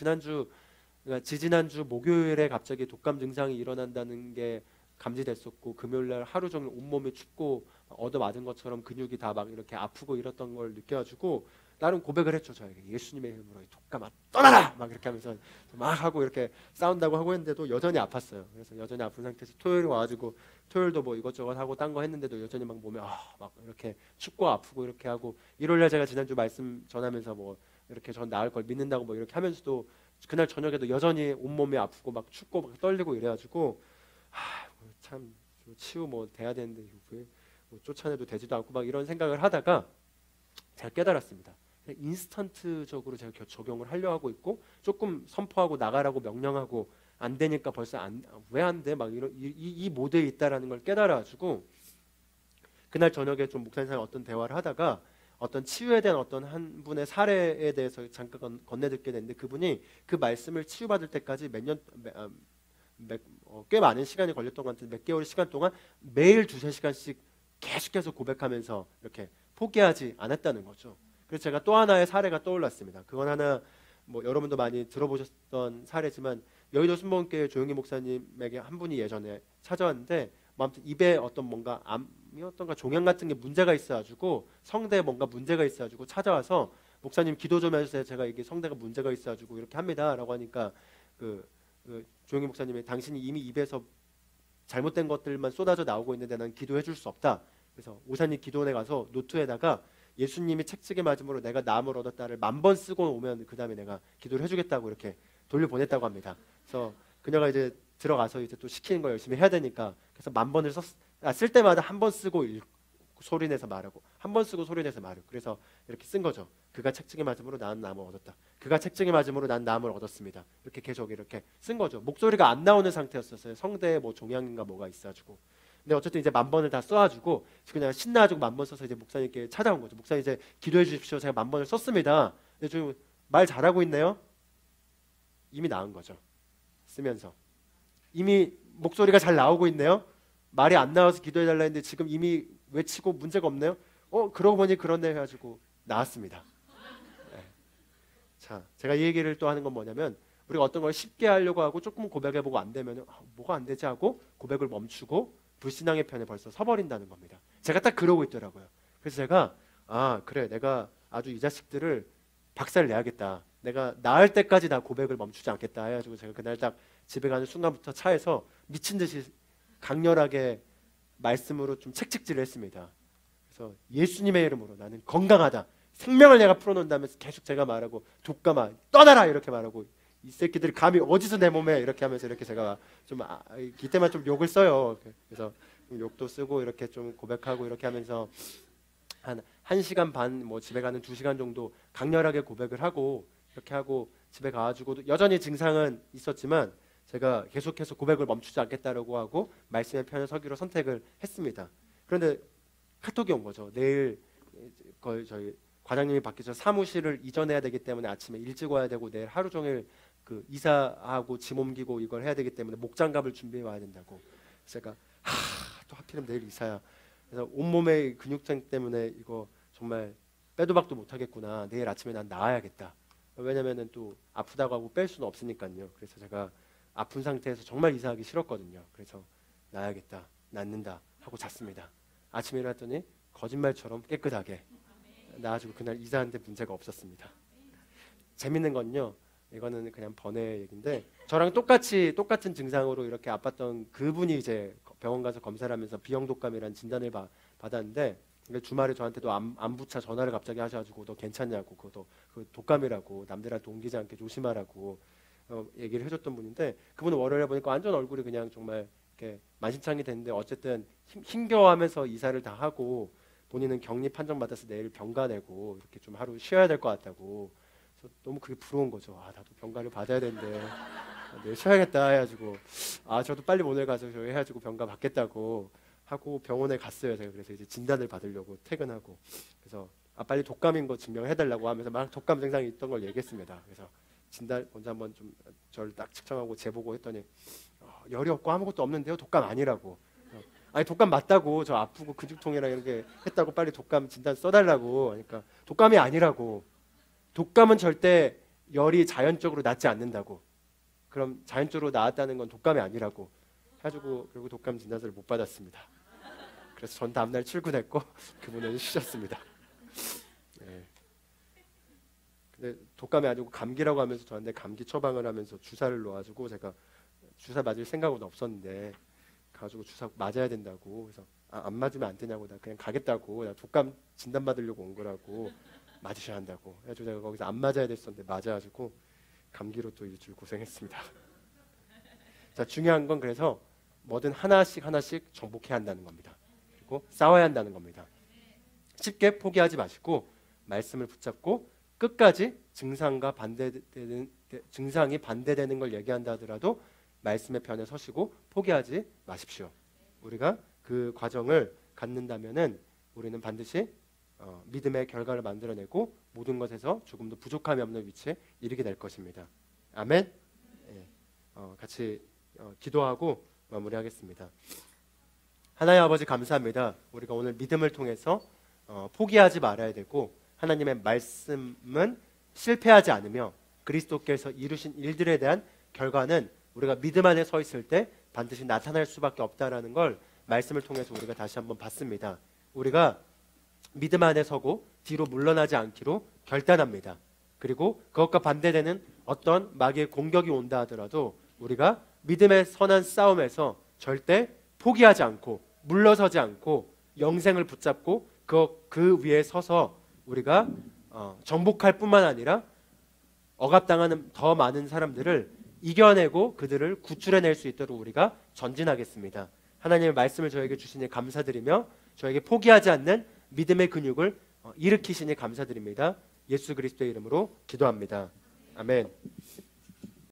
그러니까 지지난주 목요일에 갑자기 독감 증상이 일어난다는 게 감지됐었고 금요일날 하루 종일 온몸이 춥고 얻어맞은 것처럼 근육이 다 막 이렇게 아프고 이랬던 걸 느껴가지고 나름 고백을 했죠. 저에게 예수님의 이름으로 독감아 떠나라! 막 이렇게 하면서 막 하고 이렇게 싸운다고 하고 했는데도 여전히 아팠어요. 그래서 여전히 아픈 상태에서 토요일에 와가지고 토요일도 뭐 이것저것 하고 딴 거 했는데도 여전히 막 몸에 막 이렇게 춥고 아프고 이렇게 하고 일요일날 제가 지난주 말씀 전하면서 뭐 이렇게 전 나을 걸 믿는다고 뭐 이렇게 하면서도 그날 저녁에도 여전히 온몸이 아프고 막 춥고 막 떨리고 이래가지고 참 치유 뭐 돼야 되는데 왜 뭐 쫓아내도 되지도 않고 막 이런 생각을 하다가 제가 깨달았습니다. 인스턴트적으로 제가 적용을 하려 하고 있고 조금 선포하고 나가라고 명령하고 안 되니까 벌써 왜 안 돼? 막 이런 이 모드에 있다라는 걸 깨달아가지고 그날 저녁에 좀 목사님과 어떤 대화를 하다가 어떤 치유에 대한 어떤 한 분의 사례에 대해서 잠깐 건네듣게 됐는데 그분이 그 말씀을 치유받을 때까지 꽤 많은 시간이 걸렸던 것 같은데 몇 개월 시간 동안 매일 2~3시간씩 계속해서 고백하면서 이렇게 포기하지 않았다는 거죠. 그래서 제가 또 하나의 사례가 떠올랐습니다. 그건 하나 뭐 여러분도 많이 들어보셨던 사례지만 여의도 순복음교회 조용희 목사님에게 한 분이 예전에 찾아왔는데 뭐 아무튼 입에 어떤 뭔가 암이었던가 종양 같은 게 문제가 있어가지고 성대에 뭔가 문제가 있어가지고 찾아와서 목사님 기도 좀 해주세요. 제가 이게 성대가 문제가 있어가지고 이렇게 합니다라고 하니까 조용희 목사님이 당신이 이미 입에서 잘못된 것들만 쏟아져 나오고 있는데 난 기도해 줄 수 없다. 그래서 오사님 기도원에 가서 노트에다가 예수님이 책찍에 맞음으로 내가 나음을 얻었다를 1000번 쓰고 오면 그 다음에 내가 기도를 해주겠다고 이렇게 돌려보냈다고 합니다. 그래서 그녀가 이제 들어가서 이제 또 시키는 거 열심히 해야 되니까 그래서 1000번을 쓸 때마다 한 번 쓰고 소리내서 말하고 한 번 쓰고 소리내서 말하고 그래서 이렇게 쓴 거죠. 그가 책찍에 맞음으로 나는 나음을 얻었다. 그가 책찍에 맞음으로 난 나음을 얻었습니다. 이렇게 계속 이렇게 쓴 거죠. 목소리가 안 나오는 상태였었어요. 성대에 뭐 종양인가 뭐가 있어가지고. 근데 어쨌든 이제 1000번을 다 써가지고 그냥 신나가지고 1000번 써서 이제 목사님께 찾아온 거죠. 목사님 이제 기도해 주십시오. 제가 1000번을 썼습니다. 근데 좀 말 잘하고 있네요. 이미 나은 거죠. 쓰면서 이미 목소리가 잘 나오고 있네요. 말이 안 나와서 기도해 달라 했는데 지금 이미 외치고 문제가 없네요. 그러고 보니 그렇네 해가지고 나왔습니다. 네. 자, 제가 이 얘기를 또 하는 건 뭐냐면 우리가 어떤 걸 쉽게 하려고 하고 조금 고백해보고 안 되면 뭐가 안 되지 하고 고백을 멈추고 불신앙의 편에 벌써 서버린다는 겁니다. 제가 딱 그러고 있더라고요. 그래서 제가 그래 내가 아주 이 자식들을 박살 내야겠다. 내가 나을 때까지 나 고백을 멈추지 않겠다 해가지고 제가 그날 딱 집에 가는 순간부터 차에서 미친 듯이 강렬하게 말씀으로 좀 책찍질을 했습니다. 그래서 예수님의 이름으로 나는 건강하다, 생명을 내가 풀어놓는다면서 계속 제가 말하고, 독감아 떠나라 이렇게 말하고, 이 새끼들이 감히 어디서 내 몸에 이렇게 하면서 이렇게 제가 좀 이때만 좀 욕을 써요. 그래서 욕도 쓰고 이렇게 좀 고백하고 이렇게 하면서 한 1시간 반 뭐 집에 가는 2시간 정도 강렬하게 고백을 하고, 이렇게 하고 집에 가가지고도 여전히 증상은 있었지만 제가 계속해서 고백을 멈추지 않겠다라고 하고 말씀의 편에 서기로 선택을 했습니다. 그런데 카톡이 온 거죠. 내일 거의 저희 과장님이 바뀌어서 사무실을 이전해야 되기 때문에 아침에 일찍 와야 되고, 내일 하루 종일 그 이사하고 짐 옮기고 이걸 해야 되기 때문에 목장갑을 준비해 와야 된다고. 제가 또 하필이면 내일 이사야. 그래서 온몸의 근육장 때문에 이거 정말 빼도 박도 못하겠구나. 내일 아침에 난 나와야겠다. 왜냐면은 또 아프다고 하고 뺄 수는 없으니까요. 그래서 제가 아픈 상태에서 정말 이사하기 싫었거든요. 그래서 나야겠다, 낫는다 하고 잤습니다. 아침에 일어났더니 거짓말처럼 깨끗하게 나아지고 그날 이사하는데 문제가 없었습니다. 재밌는 건요, 이거는 그냥 번외 얘기인데, 저랑 똑같은 증상으로 이렇게 아팠던 그분이 이제 병원 가서 검사를 하면서 B형 독감이라는 진단을 받았는데, 주말에 저한테도 안부차 전화를 갑자기 하셔가지고 너 괜찮냐고, 그것도 그 독감이라고 남들한테 옮기지 않게 조심하라고 얘기를 해줬던 분인데, 그분은 월요일에 보니까 완전 얼굴이 그냥 정말 이렇게 만신창이 됐는데, 어쨌든 힘겨워하면서 이사를 다 하고 본인은 격리 판정 받아서 내일 병가 내고 이렇게 좀 하루 쉬어야 될 것 같다고. 그래서 너무 그게 부러운 거죠. 나도 병가를 받아야 되는데 내일 쉬어야겠다 해가지고, 저도 빨리 오늘 가서 저희 해가지고 병가 받겠다고 하고 병원에 갔어요. 제가 그래서 이제 진단을 받으려고 퇴근하고, 그래서 빨리 독감인 거 증명해달라고 하면서 막 독감 증상이 있던 걸 얘기했습니다. 그래서 진단 먼저 한번 좀 저를 딱 측정하고 재보고 했더니 열이 없고 아무것도 없는데요, 독감 아니라고. 아니 독감 맞다고, 저 아프고 근육통이랑 이렇게 했다고 빨리 독감 진단 써달라고. 그러니까 독감이 아니라고. 독감은 절대 열이 자연적으로 낫지 않는다고. 그럼 자연적으로 나았다는 건 독감이 아니라고 해가지고 결국 독감 진단서를 못 받았습니다. 그래서 전 다음날 출근했고 그분은 쉬셨습니다. 네. 근데 독감이 아니고 감기라고 하면서 저한테 감기 처방을 하면서 주사를 놓아가지고, 제가 주사 맞을 생각은 없었는데 가지고 주사 맞아야 된다고. 그래서 안 맞으면 안 되냐고, 나 그냥 가겠다고, 나 독감 진단 받으려고 온 거라고, 맞으셔야 한다고 해가지고 제가 거기서 안 맞아야 됐었는데 맞아가지고 감기로 또 일주일 고생했습니다. 자, 중요한 건 그래서 뭐든 하나씩 정복해야 한다는 겁니다. 그리고 싸워야 한다는 겁니다. 쉽게 포기하지 마시고 말씀을 붙잡고 끝까지 증상이 반대되는 걸 얘기한다 하더라도 말씀의 편에 서시고 포기하지 마십시오. 우리가 그 과정을 갖는다면은 우리는 반드시 믿음의 결과를 만들어내고 모든 것에서 조금도 부족함이 없는 위치에 이르게 될 것입니다. 아멘. 네. 같이 기도하고 마무리하겠습니다. 하나님 아버지 감사합니다. 우리가 오늘 믿음을 통해서 포기하지 말아야 되고, 하나님의 말씀은 실패하지 않으며 그리스도께서 이루신 일들에 대한 결과는 우리가 믿음 안에 서 있을 때 반드시 나타날 수밖에 없다라는 걸 말씀을 통해서 우리가 다시 한번 봤습니다. 우리가 믿음 안에 서고 뒤로 물러나지 않기로 결단합니다. 그리고 그것과 반대되는 어떤 마귀의 공격이 온다 하더라도 우리가 믿음의 선한 싸움에서 절대 포기하지 않고 물러서지 않고 영생을 붙잡고 그 위에 서서 우리가 정복할 뿐만 아니라 억압당하는 더 많은 사람들을 이겨내고 그들을 구출해낼 수 있도록 우리가 전진하겠습니다. 하나님의 말씀을 저에게 주시니 감사드리며 저에게 포기하지 않는 믿음의 근육을 일으키시니 감사드립니다. 예수 그리스도의 이름으로 기도합니다. 아멘.